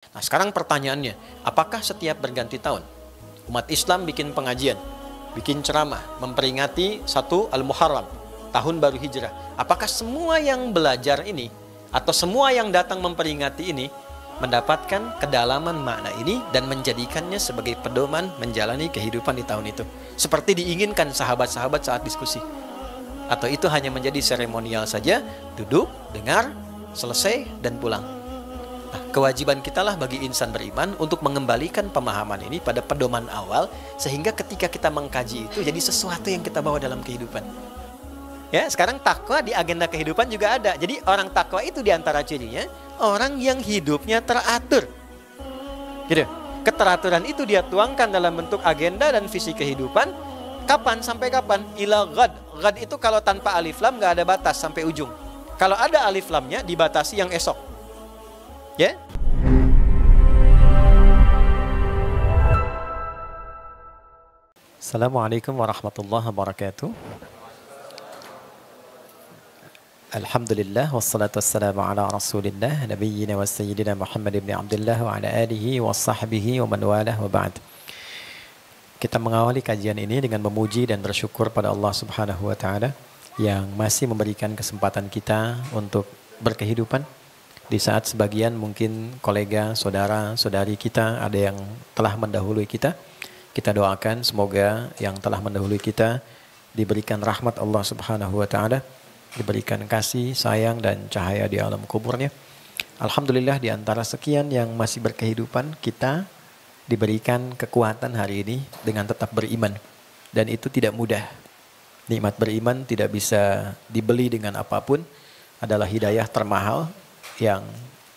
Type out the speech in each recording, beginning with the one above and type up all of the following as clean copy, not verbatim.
Nah, sekarang pertanyaannya, apakah setiap berganti tahun umat Islam bikin pengajian, bikin ceramah, memperingati 1 Al-Muharram, tahun baru hijrah? Apakah semua yang belajar ini atau semua yang datang memperingati ini mendapatkan kedalaman makna ini dan menjadikannya sebagai pedoman menjalani kehidupan di tahun itu, seperti diinginkan sahabat-sahabat saat diskusi? Atau itu hanya menjadi seremonial saja, duduk, dengar, selesai, dan pulang? Nah, kewajiban kita lah bagi insan beriman untuk mengembalikan pemahaman ini pada pedoman awal, sehingga ketika kita mengkaji itu jadi sesuatu yang kita bawa dalam kehidupan. Ya, sekarang takwa di agenda kehidupan juga ada. Jadi orang takwa itu diantara cirinya orang yang hidupnya teratur. Gitu. Keteraturan itu dia tuangkan dalam bentuk agenda dan visi kehidupan. Kapan sampai kapan? Ila ghad. Ghad itu kalau tanpa alif lam nggak ada batas sampai ujung. Kalau ada alif lamnya dibatasi yang esok. Ya. Assalamualaikum warahmatullahi wabarakatuh. Alhamdulillah wassalatu wassalamu ala Rasulillah nabiyyina wa sayyidina Muhammad ibn Abdullah wa ala alihi wa sahbihi wa man walah wa ba'd. Kita mengawali kajian ini dengan memuji dan bersyukur pada Allah Subhanahu wa taala yang masih memberikan kesempatan kita untuk berkehidupan di saat sebagian mungkin kolega, saudara, saudari kita ada yang telah mendahului kita. Kita doakan semoga yang telah mendahului kita diberikan rahmat Allah Subhanahu wa taala, diberikan kasih, sayang dan cahaya di alam kuburnya. Alhamdulillah di antara sekian yang masih berkehidupan, kita diberikan kekuatan hari ini dengan tetap beriman. Dan itu tidak mudah. Nikmat beriman tidak bisa dibeli dengan apapun. Adalah hidayah termahal yang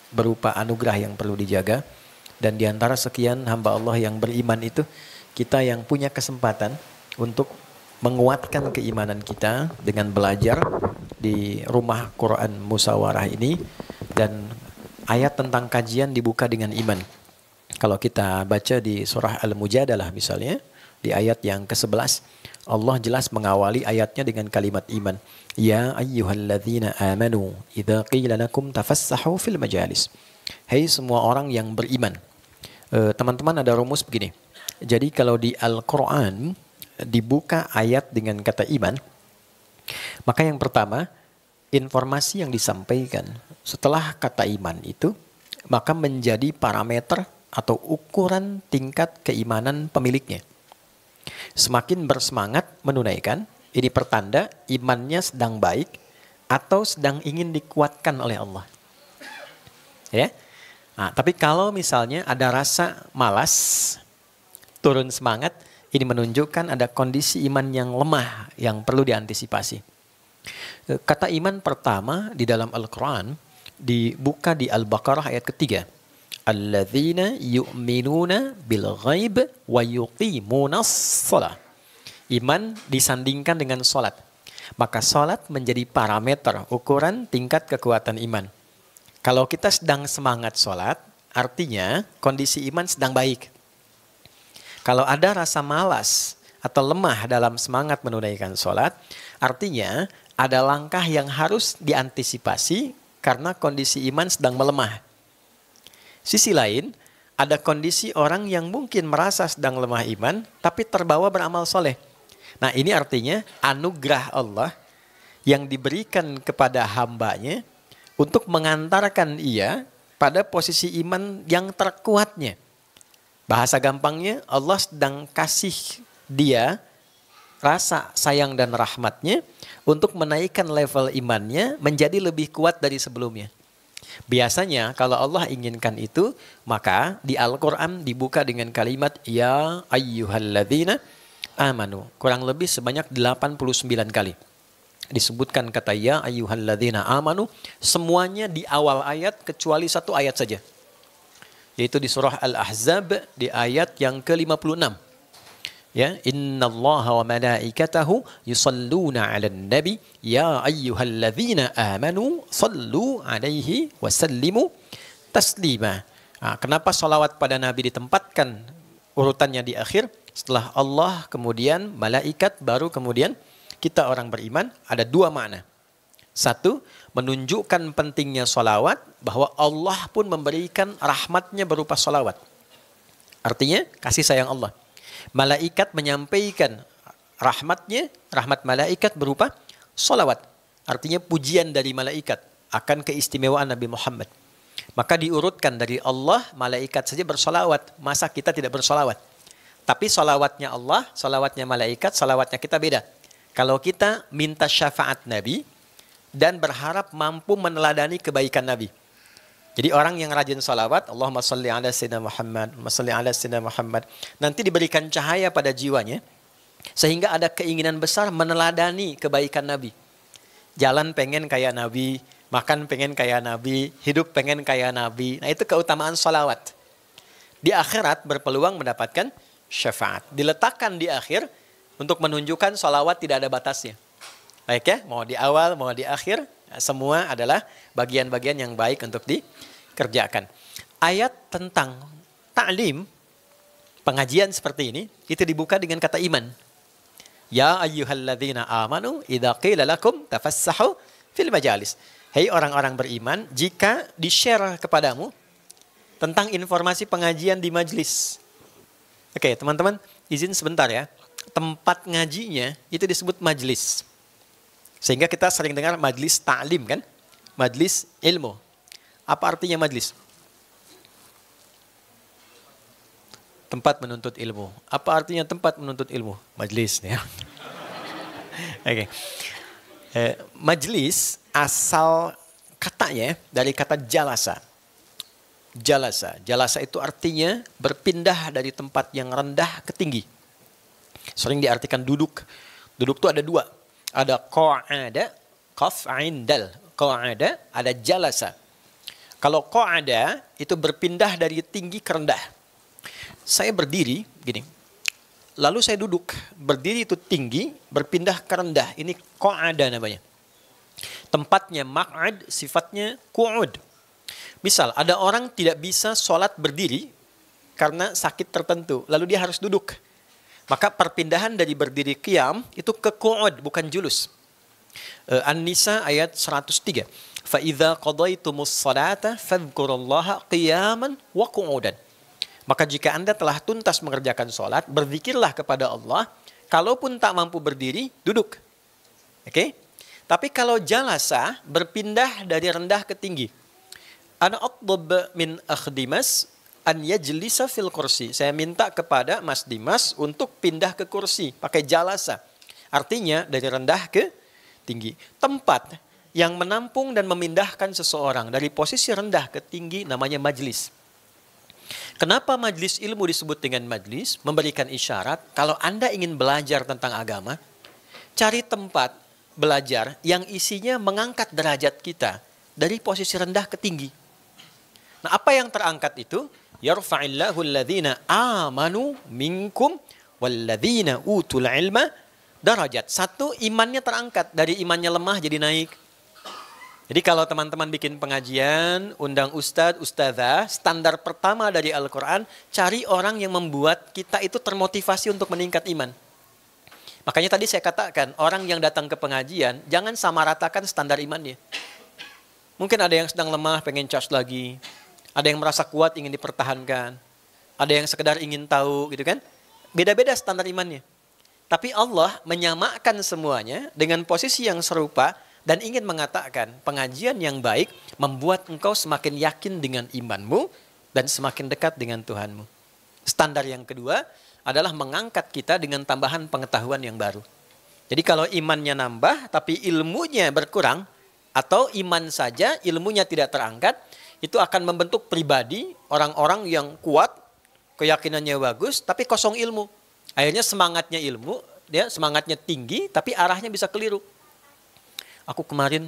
berupa anugerah yang perlu dijaga. Dan di antara sekian hamba Allah yang beriman itu, kita yang punya kesempatan untuk menguatkan keimanan kita dengan belajar di rumah Quran Musawarah ini. Dan ayat tentang kajian dibuka dengan iman. Kalau kita baca di surah Al-Mujadalah misalnya, di ayat yang ke-11, Allah jelas mengawali ayatnya dengan kalimat iman. Ya ayyuhalladzina amanu, idza qila lakum tafassahu fil majalis. Hai semua orang yang beriman. Teman-teman ada rumus begini. Jadi kalau di Al-Quran dibuka ayat dengan kata iman, maka yang pertama, informasi yang disampaikan setelah kata iman itu, maka menjadi parameter atau ukuran tingkat keimanan pemiliknya. Semakin bersemangat menunaikan, ini pertanda imannya sedang baik atau sedang ingin dikuatkan oleh Allah. Ya. Nah, tapi kalau misalnya ada rasa malas, turun semangat, ini menunjukkan ada kondisi iman yang lemah yang perlu diantisipasi. Kata iman pertama di dalam Al-Quran dibuka di Al-Baqarah ayat ketiga. Alladzina yu'minuna bil ghaib wa yuqimunas shalah. Iman disandingkan dengan salat. Maka salat menjadi parameter ukuran tingkat kekuatan iman. Kalau kita sedang semangat salat, artinya kondisi iman sedang baik. Kalau ada rasa malas atau lemah dalam semangat menunaikan salat, artinya ada langkah yang harus diantisipasi karena kondisi iman sedang melemah. Sisi lain, ada kondisi orang yang mungkin merasa sedang lemah iman, tapi terbawa beramal soleh. Nah ini artinya anugerah Allah yang diberikan kepada hambanya untuk mengantarkan ia pada posisi iman yang terkuatnya. Bahasa gampangnya, Allah sedang kasih dia rasa sayang dan rahmatnya untuk menaikkan level imannya menjadi lebih kuat dari sebelumnya. Biasanya kalau Allah inginkan itu, maka di Al-Quran dibuka dengan kalimat Ya ayyuhalladzina amanu. Kurang lebih sebanyak 89 kali disebutkan kata Ya ayyuhalladzina amanu. Semuanya di awal ayat kecuali satu ayat saja, yaitu di surah Al-Ahzab di ayat yang ke-56. Ya, innallaha wa malaikatahu yusalluna 'alan nabi ya ayyuhalladzina amanu sallu 'alaihi wa sallimu taslima. Nah, kenapa salawat pada nabi ditempatkan urutannya di akhir? Setelah Allah, kemudian malaikat, baru kemudian kita orang beriman. Ada dua makna. Satu, menunjukkan pentingnya salawat, bahwa Allah pun memberikan rahmatnya berupa salawat. Artinya, kasih sayang Allah. Malaikat menyampaikan rahmatnya, rahmat malaikat berupa salawat. Artinya pujian dari malaikat akan keistimewaan Nabi Muhammad. Maka diurutkan dari Allah, malaikat saja bersalawat. Masa kita tidak bersalawat? Tapi salawatnya Allah, salawatnya malaikat, salawatnya kita beda. Kalau kita minta syafaat Nabi, dan berharap mampu meneladani kebaikan Nabi. Jadi orang yang rajin salawat, Allahumma salli ala sayyidina Muhammad, Allahumma salli ala sayyidina Muhammad, nanti diberikan cahaya pada jiwanya, sehingga ada keinginan besar meneladani kebaikan Nabi. Jalan pengen kayak Nabi, makan pengen kayak Nabi, hidup pengen kayak Nabi. Nah itu keutamaan salawat. Di akhirat berpeluang mendapatkan syafaat. Diletakkan di akhir untuk menunjukkan salawat tidak ada batasnya. Baik ya, mau di awal, mau di akhir, semua adalah bagian-bagian yang baik untuk dikerjakan. Ayat tentang ta'lim, pengajian seperti ini, itu dibuka dengan kata iman. Ya ayyuhalladzina amanu, idza qila lakum tafassahu fil majalis. Hei orang-orang beriman, jika di-share kepadamu tentang informasi pengajian di majlis. Oke, teman-teman, izin sebentar ya. Tempat ngajinya itu disebut majlis. Sehingga kita sering dengar majlis ta'lim kan? Majlis ilmu. Apa artinya majlis? Tempat menuntut ilmu. Apa artinya tempat menuntut ilmu? Majlis. Ya. Oke. Majlis asal katanya dari kata jalasa. Jalasa. Jalasa itu artinya berpindah dari tempat yang rendah ke tinggi. Sering diartikan duduk. Duduk itu ada dua. Ada qa'ada, qaf, ain, dal. Qa'ada, ada jalasa. Kalau qa'ada, itu berpindah dari tinggi ke rendah. Saya berdiri, gini. Lalu saya duduk. Berdiri itu tinggi, berpindah ke rendah. Ini qa'ada namanya. Tempatnya maq'ad, sifatnya qu'ud. Misal, ada orang tidak bisa sholat berdiri karena sakit tertentu. Lalu dia harus duduk. Maka perpindahan dari berdiri qiyam itu ke qu'ud, bukan julus. An-Nisa ayat 103. فَإِذَا قَضَيْتُمُ الصَّلَاةَ فَاذْكُرُوا اللَّهَ قِيَامًا وَقُعُودًا. Maka jika Anda telah tuntas mengerjakan sholat, berzikirlah kepada Allah. Kalaupun tak mampu berdiri, duduk. Oke? Tapi kalau jalasa, berpindah dari rendah ke tinggi. Ana atlub min akhdimas an yajlisa fil kursi. Saya minta kepada Mas Dimas untuk pindah ke kursi. Pakai jalasa. Artinya dari rendah ke tinggi. Tempat yang menampung dan memindahkan seseorang dari posisi rendah ke tinggi namanya majlis. Kenapa majlis ilmu disebut dengan majlis? Memberikan isyarat kalau Anda ingin belajar tentang agama, cari tempat belajar yang isinya mengangkat derajat kita dari posisi rendah ke tinggi. Nah, apa yang terangkat itu? Yarfa'illahu alladhina amanu minkum walladhina utul ilma darajat. Satu, imannya terangkat. Dari imannya lemah jadi naik. Jadi kalau teman-teman bikin pengajian, undang ustadz, ustadzah, standar pertama dari Al-Quran, cari orang yang membuat kita itu termotivasi untuk meningkat iman. Makanya tadi saya katakan, orang yang datang ke pengajian, jangan samaratakan standar imannya. Mungkin ada yang sedang lemah, pengen charge lagi. Ada yang merasa kuat, ingin dipertahankan. Ada yang sekedar ingin tahu, gitu kan. Beda-beda standar imannya. Tapi Allah menyamakan semuanya dengan posisi yang serupa dan ingin mengatakan pengajian yang baik membuat engkau semakin yakin dengan imanmu dan semakin dekat dengan Tuhanmu. Standar yang kedua adalah mengangkat kita dengan tambahan pengetahuan yang baru. Jadi kalau imannya nambah tapi ilmunya berkurang, atau iman saja ilmunya tidak terangkat, itu akan membentuk pribadi orang-orang yang kuat, keyakinannya bagus, tapi kosong ilmu. Akhirnya semangatnya ilmu, dia semangatnya tinggi, tapi arahnya bisa keliru. Aku kemarin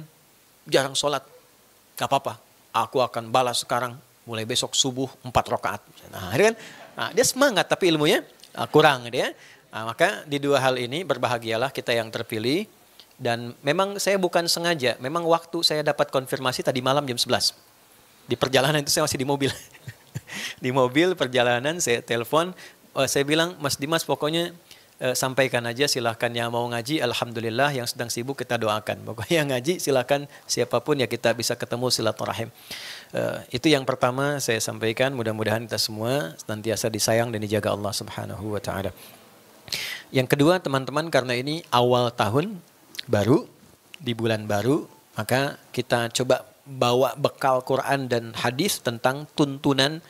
jarang sholat, gak apa-apa. Aku akan balas sekarang, mulai besok subuh 4 rakaat. Nah, kan? Nah, dia semangat, tapi ilmunya kurang dia. Nah, maka di dua hal ini berbahagialah kita yang terpilih. Dan memang saya bukan sengaja, memang waktu saya dapat konfirmasi tadi malam jam 11. Di perjalanan itu saya masih di mobil. Di mobil perjalanan saya telepon, saya bilang, Mas Dimas pokoknya sampaikan aja, silahkan yang mau ngaji, alhamdulillah, yang sedang sibuk kita doakan. Pokoknya yang ngaji silahkan siapapun ya kita bisa ketemu silaturahim. Itu yang pertama saya sampaikan, mudah-mudahan kita semua senantiasa disayang dan dijaga Allah Subhanahu wa taala. Yang kedua teman-teman, karena ini awal tahun baru, di bulan baru, maka kita coba bawa bekal Quran dan hadis tentang tuntunan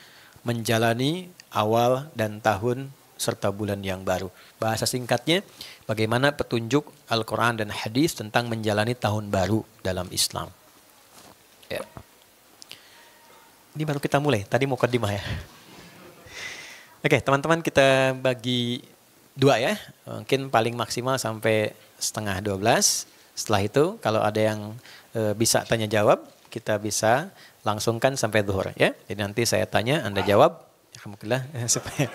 menjalani awal dan tahun serta bulan yang baru. Bahasa singkatnya, bagaimana petunjuk Al-Quran dan hadis tentang menjalani tahun baru dalam Islam. Ya. Ini baru kita mulai, tadi mukadimah ya. Oke, teman-teman kita bagi dua ya. Mungkin paling maksimal sampai 11:30. Setelah itu kalau ada yang bisa tanya jawab, kita bisa langsungkan sampai zuhur ya. Jadi nanti saya tanya, Anda jawab. Alhamdulillah supaya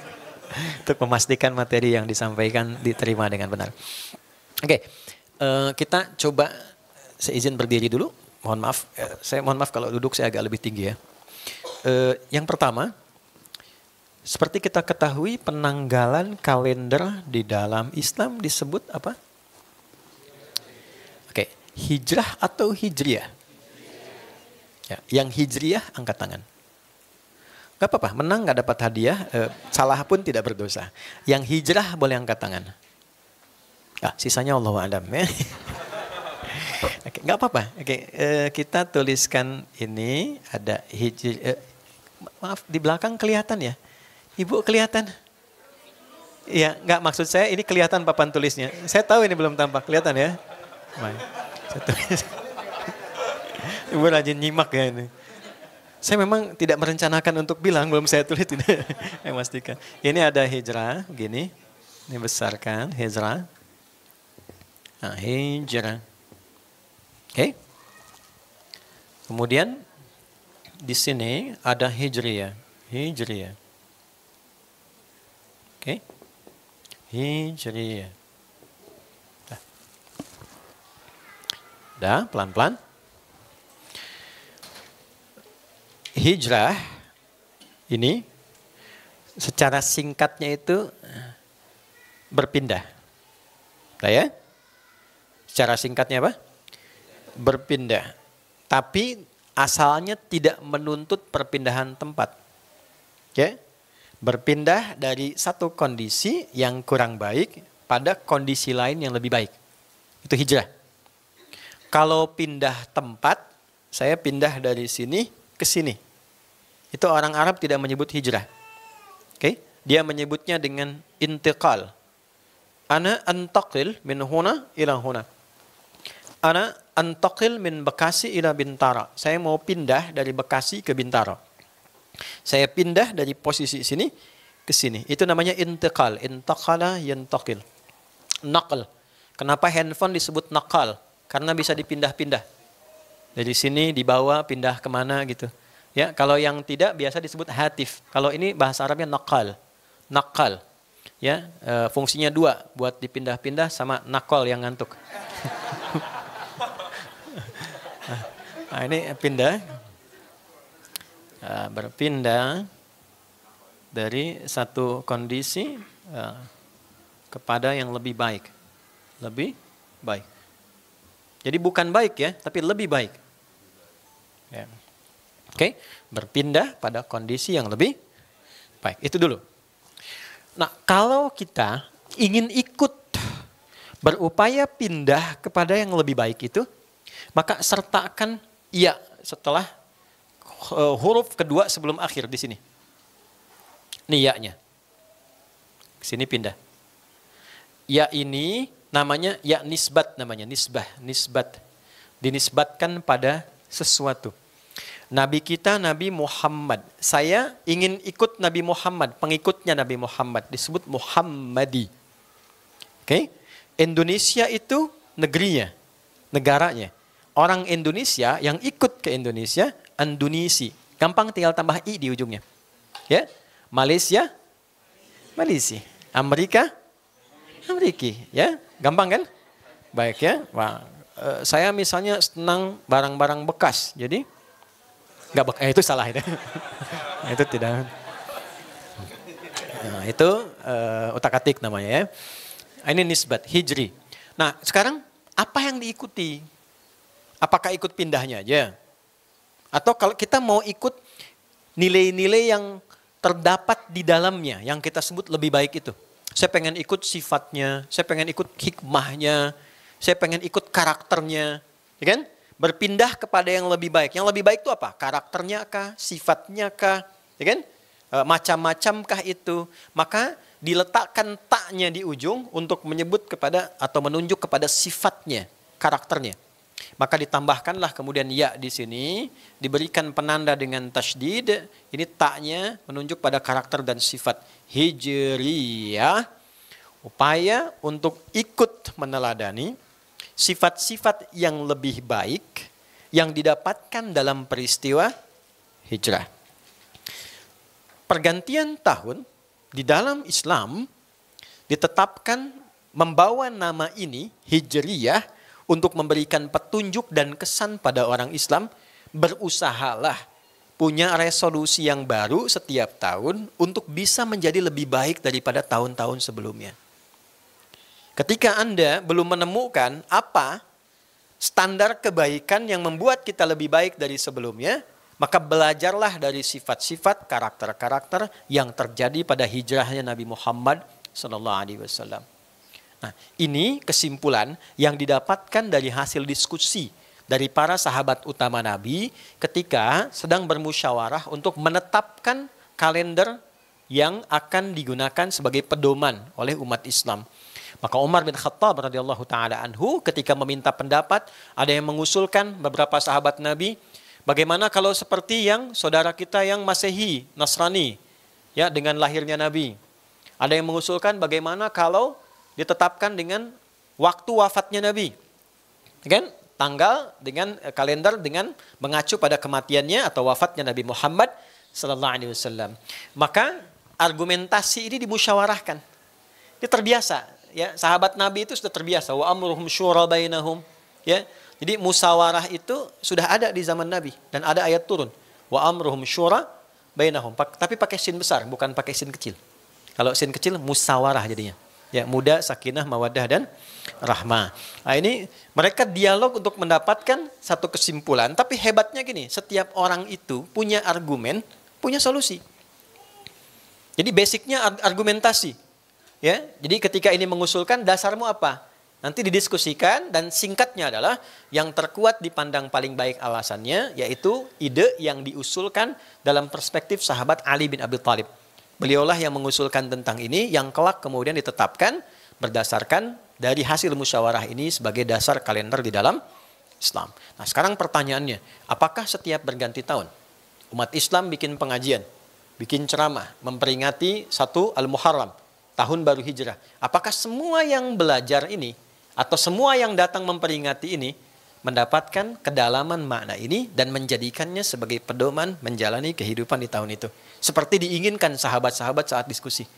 untuk memastikan materi yang disampaikan diterima dengan benar. Oke, kita coba, saya izin berdiri dulu. Mohon maaf, saya mohon maaf kalau duduk saya agak lebih tinggi ya. Yang pertama, seperti kita ketahui penanggalan kalender di dalam Islam disebut apa? Oke, hijrah atau hijriyah? Ya, yang hijriyah angkat tangan. Gak apa-apa, menang gak dapat hadiah, salah pun tidak berdosa. Yang hijrah boleh angkat tangan. Sisanya Allahu a'lam ya. Oke, gak apa-apa. Oke, kita tuliskan ini ada hijrah. Maaf, di belakang kelihatan ya? Ibu kelihatan? Iya, nggak, maksud saya ini kelihatan papan tulisnya. Saya tahu ini belum tampak, kelihatan ya? Ibu rajin nyimak ya ini. Saya memang tidak merencanakan untuk bilang, belum saya tulis tidak. Saya pastikan. Ini ada hijrah, gini. Ini besarkan, hijrah. Nah, hijrah. Oke. Kemudian di sini ada hijriyah. Hijriyah. Oke. Hijriyah. Dah, pelan-pelan. Hijrah ini secara singkatnya itu berpindah. Nah ya? Secara singkatnya apa? Berpindah. Tapi asalnya tidak menuntut perpindahan tempat. Oke? Berpindah dari satu kondisi yang kurang baik pada kondisi lain yang lebih baik. Itu hijrah. Kalau pindah tempat, saya pindah dari sini ke sini. Itu orang Arab tidak menyebut hijrah. Oke? Dia menyebutnya dengan intiqal. Ana antaqil min huna ila huna. Ana antaqil min Bekasi ila Bintara. Saya mau pindah dari Bekasi ke Bintara. Saya pindah dari posisi sini ke sini. Itu namanya intiqal. Intaqala yantaqil. Naql. Kenapa handphone disebut naqal? Karena bisa dipindah-pindah. Dari sini dibawa pindah kemana gitu. Ya, kalau yang tidak biasa disebut hatif. Kalau ini bahasa Arabnya naqal. Naqal. Ya, fungsinya dua, buat dipindah-pindah sama nakol yang ngantuk. Nah, ini pindah. Berpindah dari satu kondisi kepada yang lebih baik. Lebih baik. Jadi bukan baik ya, tapi lebih baik. Ya. Oke, berpindah pada kondisi yang lebih baik. Itu dulu. Nah, kalau kita ingin ikut berupaya pindah kepada yang lebih baik itu, maka sertakan ya setelah huruf kedua sebelum akhir di sini. Ini ya-nya. Ke sini pindah. Ya ini namanya ya nisbat namanya, nisbat. Dinisbatkan pada sesuatu. Nabi kita Nabi Muhammad. Saya ingin ikut Nabi Muhammad, pengikutnya Nabi Muhammad, disebut Muhammadi. Oke? Indonesia itu negerinya, negaranya. Orang Indonesia yang ikut ke Indonesia, Indonesi. Gampang tinggal tambah i di ujungnya. Ya? Malaysia, Malaysia. Amerika, Amerika, ya? Gampang kan? Baik ya. Wah, saya misalnya senang barang-barang bekas. Jadi nggak bekas, itu salah itu. Itu tidak. Nah, itu utak-atik namanya ya. Ini nisbat, hijri. Nah, sekarang apa yang diikuti? Apakah ikut pindahnya aja? Atau kalau kita mau ikut nilai-nilai yang terdapat di dalamnya, yang kita sebut lebih baik itu. Saya pengen ikut sifatnya, saya pengen ikut hikmahnya, saya pengen ikut karakternya. Ya kan? Berpindah kepada yang lebih baik. Yang lebih baik itu apa? Karakternya kah? Sifatnya kah? Ya kan? Macam-macamkah itu? Maka diletakkan taknya di ujung untuk menyebut kepada atau menunjuk kepada sifatnya, karakternya. Maka ditambahkanlah kemudian ya di sini, diberikan penanda dengan tasydid. Ini taknya menunjuk pada karakter dan sifat. Hijriyah, upaya untuk ikut meneladani sifat-sifat yang lebih baik yang didapatkan dalam peristiwa hijrah. Pergantian tahun di dalam Islam ditetapkan membawa nama ini, Hijriyah, untuk memberikan petunjuk dan kesan pada orang Islam, berusahalah punya resolusi yang baru setiap tahun untuk bisa menjadi lebih baik daripada tahun-tahun sebelumnya. Ketika Anda belum menemukan apa standar kebaikan yang membuat kita lebih baik dari sebelumnya, maka belajarlah dari sifat-sifat, karakter-karakter yang terjadi pada hijrahnya Nabi Muhammad SAW. Nah, ini kesimpulan yang didapatkan dari hasil diskusi dari para sahabat utama Nabi ketika sedang bermusyawarah untuk menetapkan kalender yang akan digunakan sebagai pedoman oleh umat Islam. Maka Umar bin Khattab radhiyallahu taala anhu ketika meminta pendapat, ada yang mengusulkan beberapa sahabat Nabi, bagaimana kalau seperti yang saudara kita yang Masehi, Nasrani, ya, dengan lahirnya Nabi. Ada yang mengusulkan bagaimana kalau ditetapkan dengan waktu wafatnya Nabi. Kan? Tanggal dengan kalender dengan mengacu pada kematiannya atau wafatnya Nabi Muhammad sallallahu alaihi wasallam. Maka argumentasi ini dimusyawarahkan. Ini terbiasa, ya. Sahabat Nabi itu sudah terbiasa, wa amruhum syura bainahum, ya. Jadi musyawarah itu sudah ada di zaman Nabi dan ada ayat turun, wa amruhum syura bainahum, tapi pakai sin besar, bukan pakai sin kecil. Kalau sin kecil musyawarah jadinya. Ya, muda, sakinah, mawaddah dan rahmah. Nah, ini mereka dialog untuk mendapatkan satu kesimpulan, tapi hebatnya gini, setiap orang itu punya argumen, punya solusi. Jadi basicnya argumentasi. Ya, jadi ketika ini mengusulkan, dasarmu apa? Nanti didiskusikan dan singkatnya adalah yang terkuat dipandang paling baik alasannya, yaitu ide yang diusulkan dalam perspektif sahabat Ali bin Abi Thalib. Beliaulah yang mengusulkan tentang ini, yang kelak kemudian ditetapkan berdasarkan dari hasil musyawarah ini sebagai dasar kalender di dalam Islam. Nah, sekarang pertanyaannya, apakah setiap berganti tahun umat Islam bikin pengajian, bikin ceramah, memperingati 1 Al-Muharram, tahun baru hijrah? Apakah semua yang belajar ini atau semua yang datang memperingati ini mendapatkan kedalaman makna ini dan menjadikannya sebagai pedoman menjalani kehidupan di tahun itu, seperti diinginkan sahabat-sahabat saat diskusi?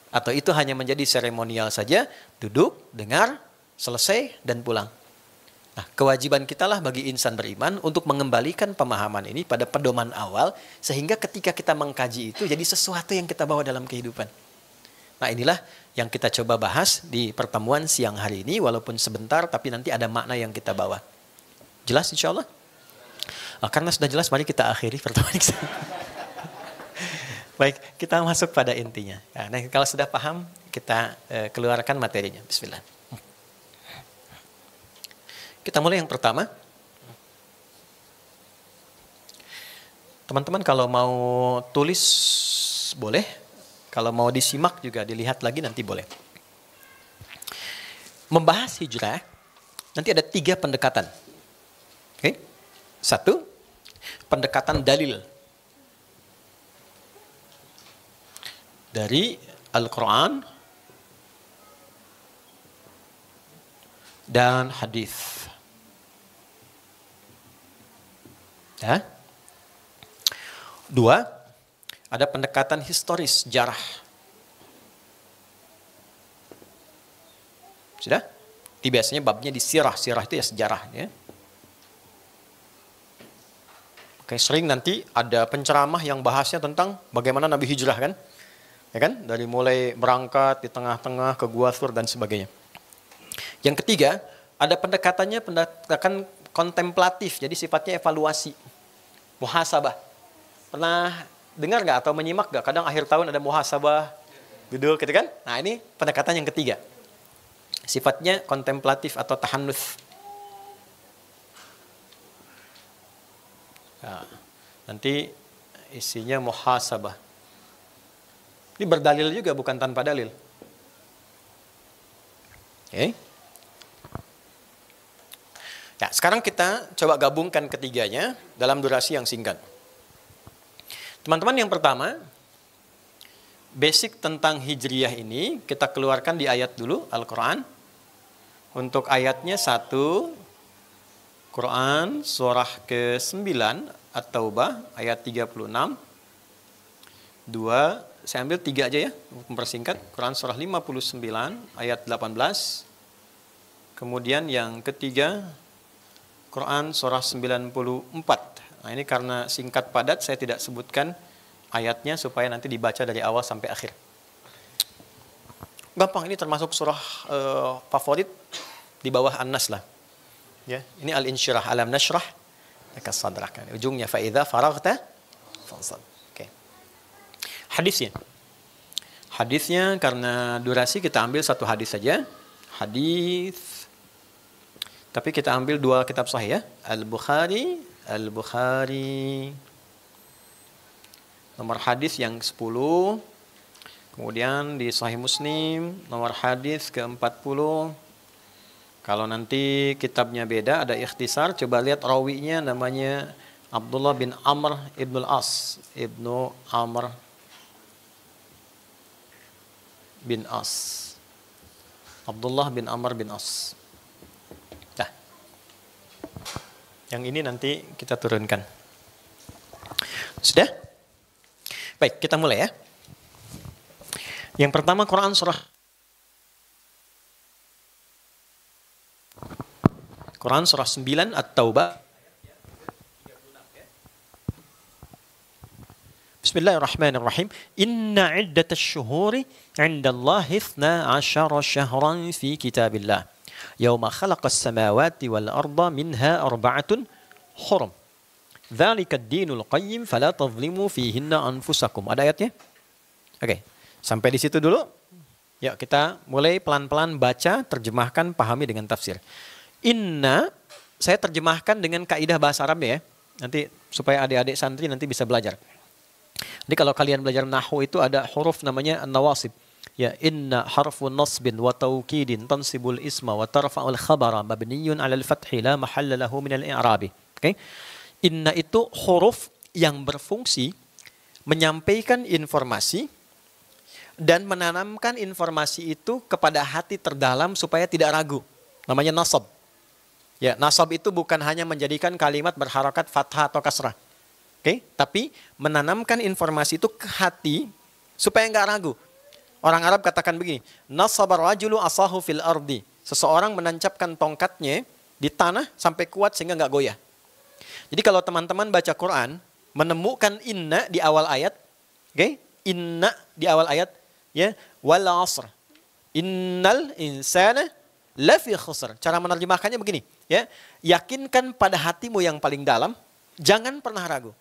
Atau itu hanya menjadi seremonial saja, duduk, dengar, selesai, dan pulang? Nah, kewajiban kita lah bagi insan beriman untuk mengembalikan pemahaman ini pada pedoman awal, sehingga ketika kita mengkaji itu jadi sesuatu yang kita bawa dalam kehidupan. Nah, inilah yang kita coba bahas di pertemuan siang hari ini, walaupun sebentar, tapi nanti ada makna yang kita bawa. Jelas insya Allah? Nah, karena sudah jelas, mari kita akhiri pertemuan kita. Baik, kita masuk pada intinya. Nah, kalau sudah paham, kita keluarkan materinya. Bismillah. Kita mulai yang pertama. Teman-teman kalau mau tulis boleh. Kalau mau disimak juga dilihat lagi nanti boleh. Membahas hijrah, nanti ada 3 pendekatan. Oke? 1, pendekatan dalil. Dari Al-Quran dan hadis. Ya. 2, ada pendekatan historis, sejarah. Sudah? Ini biasanya babnya di sirah. Sirah itu ya sejarah. Ya. Oke, sering nanti ada penceramah yang bahasnya tentang bagaimana Nabi hijrah kan. Ya kan? Dari mulai berangkat di tengah-tengah ke Gua Thur dan sebagainya. Yang ketiga, ada pendekatannya pendekatan kontemplatif, jadi sifatnya evaluasi, muhasabah. Pernah dengar nggak atau menyimak nggak? Kadang akhir tahun ada muhasabah, duduk gitu kan? Nah ini pendekatan yang ketiga, sifatnya kontemplatif atau tahannus. Nah, nanti isinya muhasabah. Ini berdalil juga, bukan tanpa dalil. Oke. Nah, sekarang kita coba gabungkan ketiganya dalam durasi yang singkat. Teman-teman, yang pertama, basic tentang Hijriyah ini kita keluarkan di ayat dulu, Al-Quran. Untuk ayatnya 1, Quran surah ke-9, At-Taubah, ayat 36. 2, saya ambil 3 aja ya, mempersingkat. Quran surah 59, ayat 18. Kemudian yang ketiga, Quran surah 94. Nah ini karena singkat padat, saya tidak sebutkan ayatnya supaya nanti dibaca dari awal sampai akhir. Gampang, ini termasuk surah favorit di bawah An-Nas lah. Ya, ini Al-Insyirah, Alam Nashrah laka sadrak. Ujungnya fa'idha faraghta fansab. Oke. Hadisnya. Hadisnya karena durasi kita ambil satu hadis saja. Hadis. Tapi kita ambil 2 kitab sahih ya. Al-Bukhari nomor hadis yang 10. Kemudian di Sahih Muslim nomor hadis ke-40. Kalau nanti kitabnya beda, ada ikhtisar, coba lihat rawinya namanya Abdullah bin Amr ibn al-As. Ibnu Amr bin As. Abdullah bin Amr bin As. Yang ini nanti kita turunkan. Sudah? Baik, kita mulai ya. Yang pertama Quran surah Quran surah 9 At-Taubah. Bismillahirrahmanirrahim. Inna iddatash syuhuri 'indallahi 12 syahran fi kitabillah. Yauma khalaqas samawati wal arda minha arba'atun hurum. Dzalika ad-dinul qayyim fala tadhlimu fihinna anfusakum. Ada ayatnya? Oke. Sampai di situ dulu. Yuk kita mulai pelan-pelan baca, terjemahkan, pahami dengan tafsir. Inna, saya terjemahkan dengan kaidah bahasa Arab ya. Nanti supaya adik-adik santri nanti bisa belajar. Jadi kalau kalian belajar nahwu itu ada huruf namanya an-nawasib. Ya, inna harfu nasbin wa taukidin tansibul isma wa tarfa'ul khabara mabniyun 'alal fathi la mahalla lahu minal i'rabi. Oke. Inna itu huruf yang berfungsi menyampaikan informasi dan menanamkan informasi itu kepada hati terdalam supaya tidak ragu. Namanya nasab. Ya, nasab itu bukan hanya menjadikan kalimat berharakat fathah atau kasrah. Oke, tapi menanamkan informasi itu ke hati supaya enggak ragu. Orang Arab katakan begini, nasabar rajulu asahu fil ardi. Seseorang menancapkan tongkatnya di tanah sampai kuat sehingga enggak goyah. Jadi kalau teman-teman baca Quran, menemukan inna di awal ayat, oke? Inna di awal ayat, ya, wal asr. Innal insana lafi khusr. Cara menerjemahkannya begini, ya. Yakinkan pada hatimu yang paling dalam, jangan pernah ragu.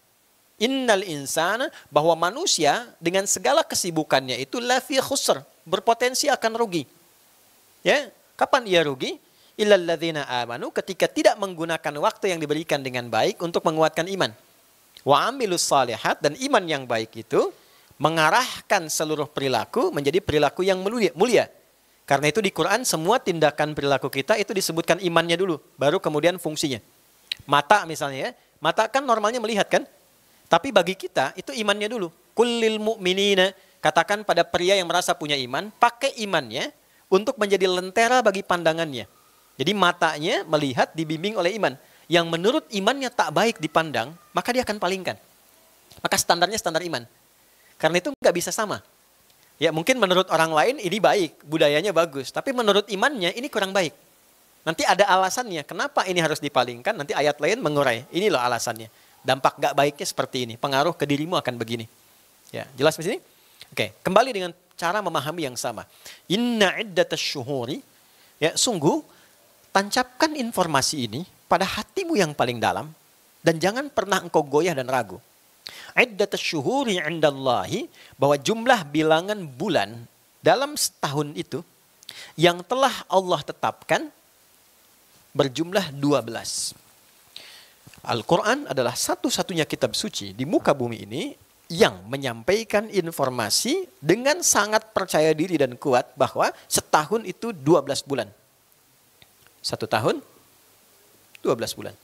Innal insana, bahwa manusia dengan segala kesibukannya itu lafi khusr, berpotensi akan rugi. Ya, kapan ia rugi? Illal ladzina amanu, ketika tidak menggunakan waktu yang diberikan dengan baik untuk menguatkan iman. Wa amilus salihat, dan iman yang baik itu mengarahkan seluruh perilaku menjadi perilaku yang mulia. Karena itu di Quran semua tindakan perilaku kita itu disebutkan imannya dulu, baru kemudian fungsinya. Mata misalnya ya, mata kan normalnya melihat kan? Tapi bagi kita itu imannya dulu. Kullil mu'minina, katakan pada pria yang merasa punya iman, pakai imannya untuk menjadi lentera bagi pandangannya. Jadi matanya melihat dibimbing oleh iman. Yang menurut imannya tak baik dipandang, maka dia akan palingkan. Maka standarnya standar iman. Karena itu nggak bisa sama. Ya mungkin menurut orang lain ini baik, budayanya bagus. Tapi menurut imannya ini kurang baik. Nanti ada alasannya, kenapa ini harus dipalingkan, nanti ayat lain mengurai. Ini loh alasannya. Dampak gak baiknya seperti ini, pengaruh ke dirimu akan begini. Ya, jelas di sini? Oke. Oke, kembali dengan cara memahami yang sama. Inna iddatasy syuhuri, ya sungguh tancapkan informasi ini pada hatimu yang paling dalam dan jangan pernah engkau goyah dan ragu. Iddatasy syuhuri 'indallahi, bahwa jumlah bilangan bulan dalam setahun itu yang telah Allah tetapkan berjumlah 12. Al-Quran adalah satu-satunya kitab suci di muka bumi ini yang menyampaikan informasi dengan sangat percaya diri dan kuat bahwa setahun itu 12 bulan. Satu tahun, 12 bulan.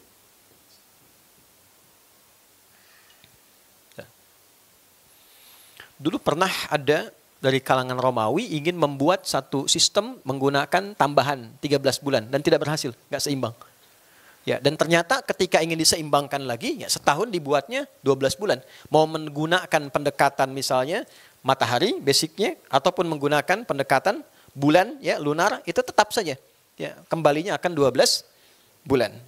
Dulu pernah ada dari kalangan Romawi ingin membuat satu sistem menggunakan tambahan 13 bulan dan tidak berhasil, nggak seimbang. Ya, dan ternyata ketika ingin diseimbangkan lagi, ya setahun dibuatnya 12 bulan. Mau menggunakan pendekatan misalnya matahari basicnya ataupun menggunakan pendekatan bulan ya lunar, itu tetap saja ya kembalinya akan 12 bulan.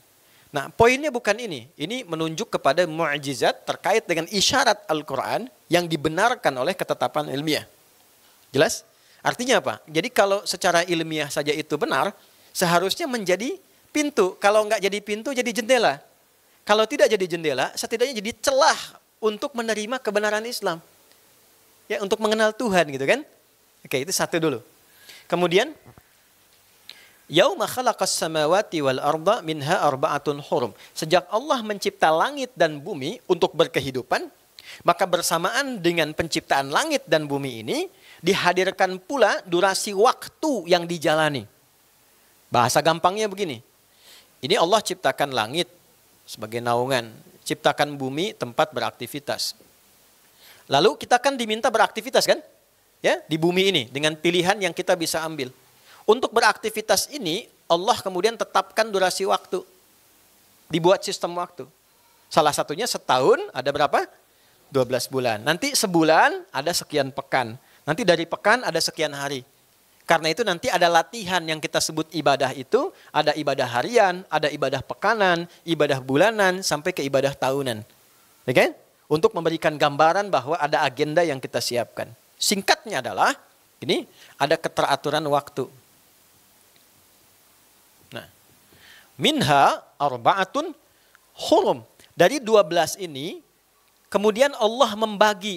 Nah, poinnya bukan ini. Ini menunjuk kepada mukjizat terkait dengan isyarat Al-Qur'an yang dibenarkan oleh ketetapan ilmiah. Jelas? Artinya apa? Jadi kalau secara ilmiah saja itu benar, seharusnya menjadi pintu. Kalau nggak jadi pintu, jadi jendela. Kalau tidak jadi jendela, setidaknya jadi celah untuk menerima kebenaran Islam. Ya, untuk mengenal Tuhan gitu kan. Oke, itu satu dulu. Kemudian, yauma khalaqas samawati wal arda minha arba'atun hurum. Sejak Allah mencipta langit dan bumi untuk berkehidupan, maka bersamaan dengan penciptaan langit dan bumi ini, dihadirkan pula durasi waktu yang dijalani. Bahasa gampangnya begini. Ini Allah ciptakan langit sebagai naungan, ciptakan bumi tempat beraktivitas. Lalu kita kan diminta beraktivitas kan? Ya, di bumi ini dengan pilihan yang kita bisa ambil. Untuk beraktivitas ini Allah kemudian tetapkan durasi waktu. Dibuat sistem waktu. Salah satunya setahun ada berapa? 12 bulan. Nanti sebulan ada sekian pekan. Nanti dari pekan ada sekian hari. Karena itu nanti ada latihan yang kita sebut ibadah itu, ada ibadah harian, ada ibadah pekanan, ibadah bulanan, sampai ke ibadah tahunan. Oke? Untuk memberikan gambaran bahwa ada agenda yang kita siapkan. Singkatnya adalah, ini ada keteraturan waktu. Nah, minha arba'atun hurum. Dari 12 ini, kemudian Allah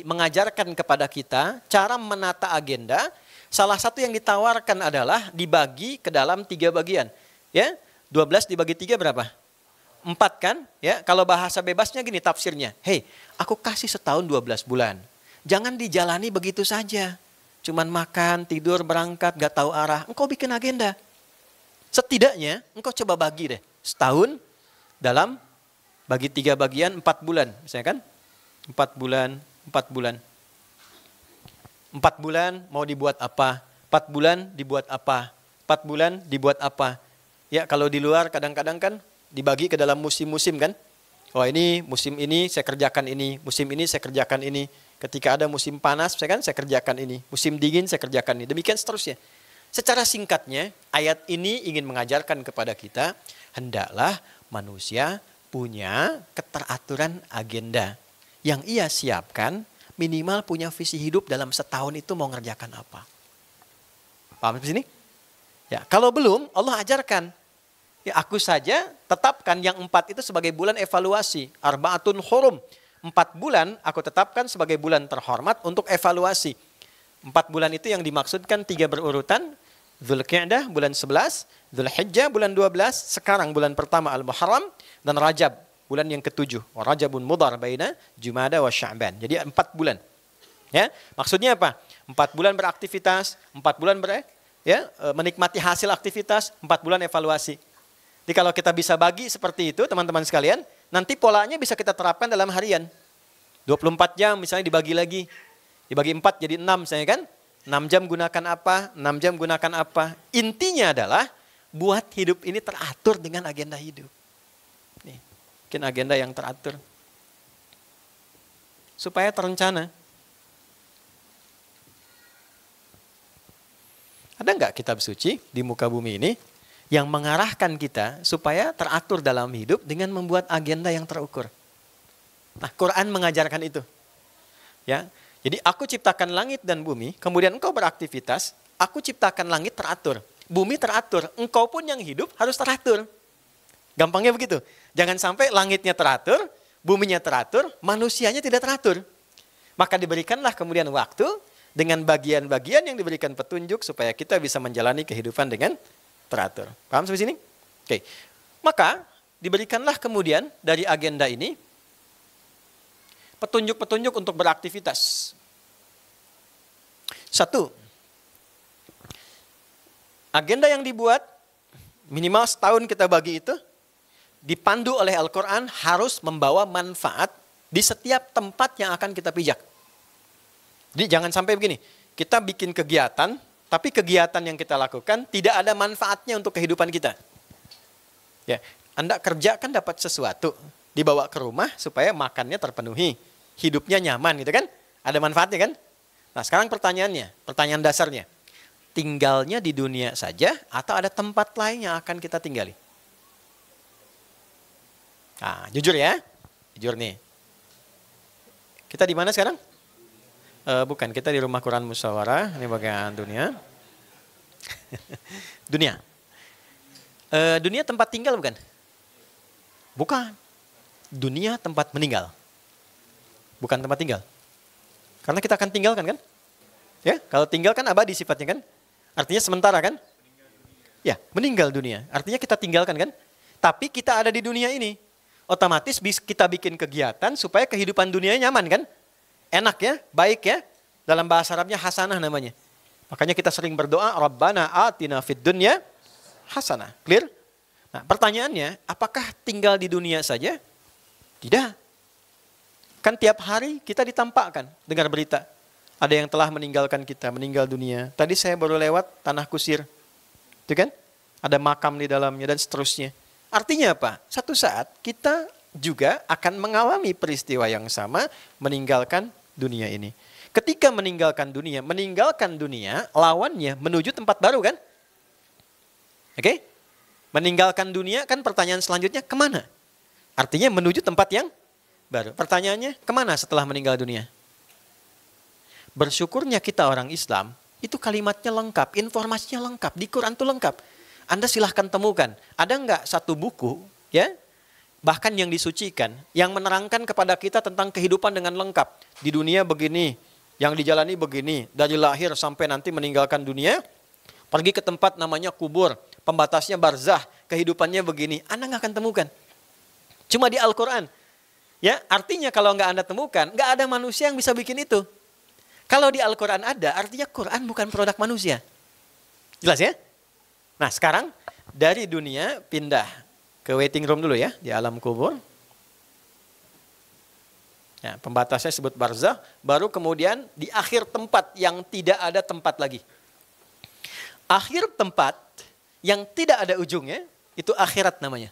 mengajarkan kepada kita cara menata agenda. Salah satu yang ditawarkan adalah dibagi ke dalam 3 bagian. Ya, 12 dibagi 3 berapa? 4 kan? Ya, kalau bahasa bebasnya gini tafsirnya. Hei, aku kasih setahun 12 bulan. Jangan dijalani begitu saja. Cuman makan, tidur, berangkat, gak tahu arah. Engkau bikin agenda. Setidaknya engkau coba bagi deh. Setahun dalam bagi 3 bagian 4 bulan. Misalnya kan? 4 bulan, 4 bulan. 4 bulan mau dibuat apa? 4 bulan dibuat apa? 4 bulan dibuat apa? Ya, kalau di luar kadang-kadang kan dibagi ke dalam musim-musim kan? Oh, ini musim ini saya kerjakan ini, musim ini saya kerjakan ini. Ketika ada musim panas, saya kerjakan ini. Musim dingin saya kerjakan ini. Demikian seterusnya. Secara singkatnya, ayat ini ingin mengajarkan kepada kita, hendaklah manusia punya keteraturan agenda yang ia siapkan. Minimal punya visi hidup dalam setahun itu mau ngerjakan apa. Paham di sini? Ya, kalau belum, Allah ajarkan. Ya, aku saja tetapkan yang 4 itu sebagai bulan evaluasi. Arba'atun hurum. 4 bulan aku tetapkan sebagai bulan terhormat untuk evaluasi. 4 bulan itu yang dimaksudkan 3 berurutan. Dzulqa'dah bulan 11, Dzulhijjah bulan 12, sekarang bulan pertama Al-Muharram, dan Rajab bulan yang ke-7. Rajabun mudhar baina Jumada wa Sya'ban. Jadi 4 bulan. Ya, maksudnya apa? 4 bulan beraktivitas, 4 bulan menikmati hasil aktivitas, 4 bulan evaluasi. Jadi kalau kita bisa bagi seperti itu, teman-teman sekalian, nanti polanya bisa kita terapkan dalam harian. 24 jam misalnya dibagi lagi. Dibagi 4 jadi 6 misalnya kan? 6 jam gunakan apa? 6 jam gunakan apa? Intinya adalah buat hidup ini teratur dengan agenda hidup. Nih. Bikin agenda yang teratur. Supaya terencana. Ada nggak kitab suci di muka bumi ini yang mengarahkan kita supaya teratur dalam hidup dengan membuat agenda yang terukur? Nah, Quran mengajarkan itu. Ya, Jadi aku ciptakan langit dan bumi, kemudian engkau beraktivitas, aku ciptakan langit teratur, bumi teratur, engkau pun yang hidup harus teratur. Gampangnya begitu. Jangan sampai langitnya teratur, buminya teratur, manusianya tidak teratur. Maka diberikanlah kemudian waktu dengan bagian-bagian yang diberikan petunjuk supaya kita bisa menjalani kehidupan dengan teratur. Paham sampai sini? Oke. Maka diberikanlah kemudian dari agenda ini petunjuk-petunjuk untuk beraktivitas. 1. Agenda yang dibuat minimal setahun kita bagi itu dipandu oleh Al-Quran harus membawa manfaat di setiap tempat yang akan kita pijak. Jadi jangan sampai begini, kita bikin kegiatan, tapi kegiatan yang kita lakukan tidak ada manfaatnya untuk kehidupan kita. Ya, Anda kerja kan dapat sesuatu, dibawa ke rumah supaya makannya terpenuhi, hidupnya nyaman gitu kan, ada manfaatnya kan. Nah sekarang pertanyaan dasarnya, tinggalnya di dunia saja atau ada tempat lain yang akan kita tinggali? Nah, jujur ya, jujur nih. Kita di mana sekarang? Bukan, kita di rumah Quran Musyawarah, ini bagian dunia. Dunia. Dunia tempat tinggal bukan? Bukan. Dunia tempat meninggal. Bukan tempat tinggal. Karena kita akan tinggalkan kan? Ya, kalau tinggal kan abadi sifatnya kan? Artinya sementara kan? Ya, meninggal dunia. Artinya kita tinggalkan kan? Tapi kita ada di dunia ini. Otomatis kita bikin kegiatan supaya kehidupan dunia nyaman kan? Enak ya, baik ya. Dalam bahasa Arabnya hasanah namanya. Makanya kita sering berdoa, Rabbana atina fid dunya hasanah. Clear? Nah pertanyaannya, apakah tinggal di dunia saja? Tidak. Kan tiap hari kita ditampakkan, dengar berita. Ada yang telah meninggalkan kita, meninggal dunia. Tadi saya baru lewat Tanah Kusir. Itu kan? Ada makam di dalamnya dan seterusnya. Artinya apa? Satu saat kita juga akan mengalami peristiwa yang sama, meninggalkan dunia ini. Ketika meninggalkan dunia, lawannya menuju tempat baru kan? Oke? Meninggalkan dunia kan pertanyaan selanjutnya kemana? Artinya menuju tempat yang baru. Pertanyaannya kemana setelah meninggal dunia? Bersyukurnya kita orang Islam, itu kalimatnya lengkap, informasinya lengkap, di Quran itu lengkap. Anda silahkan temukan, ada nggak satu buku, ya, bahkan yang disucikan, yang menerangkan kepada kita tentang kehidupan dengan lengkap. Di dunia begini, yang dijalani begini, dari lahir sampai nanti meninggalkan dunia, pergi ke tempat namanya kubur, pembatasnya barzah, kehidupannya begini. Anda nggak akan temukan. Cuma di Al-Quran. Ya, artinya kalau nggak Anda temukan, nggak ada manusia yang bisa bikin itu. Kalau di Al-Quran ada, artinya Quran bukan produk manusia. Jelas ya? Nah sekarang dari dunia pindah ke waiting room dulu ya, di alam kubur. Ya, pembatasnya disebut barzah, baru kemudian di akhir tempat yang tidak ada tempat lagi. Akhir tempat yang tidak ada ujungnya, itu akhirat namanya.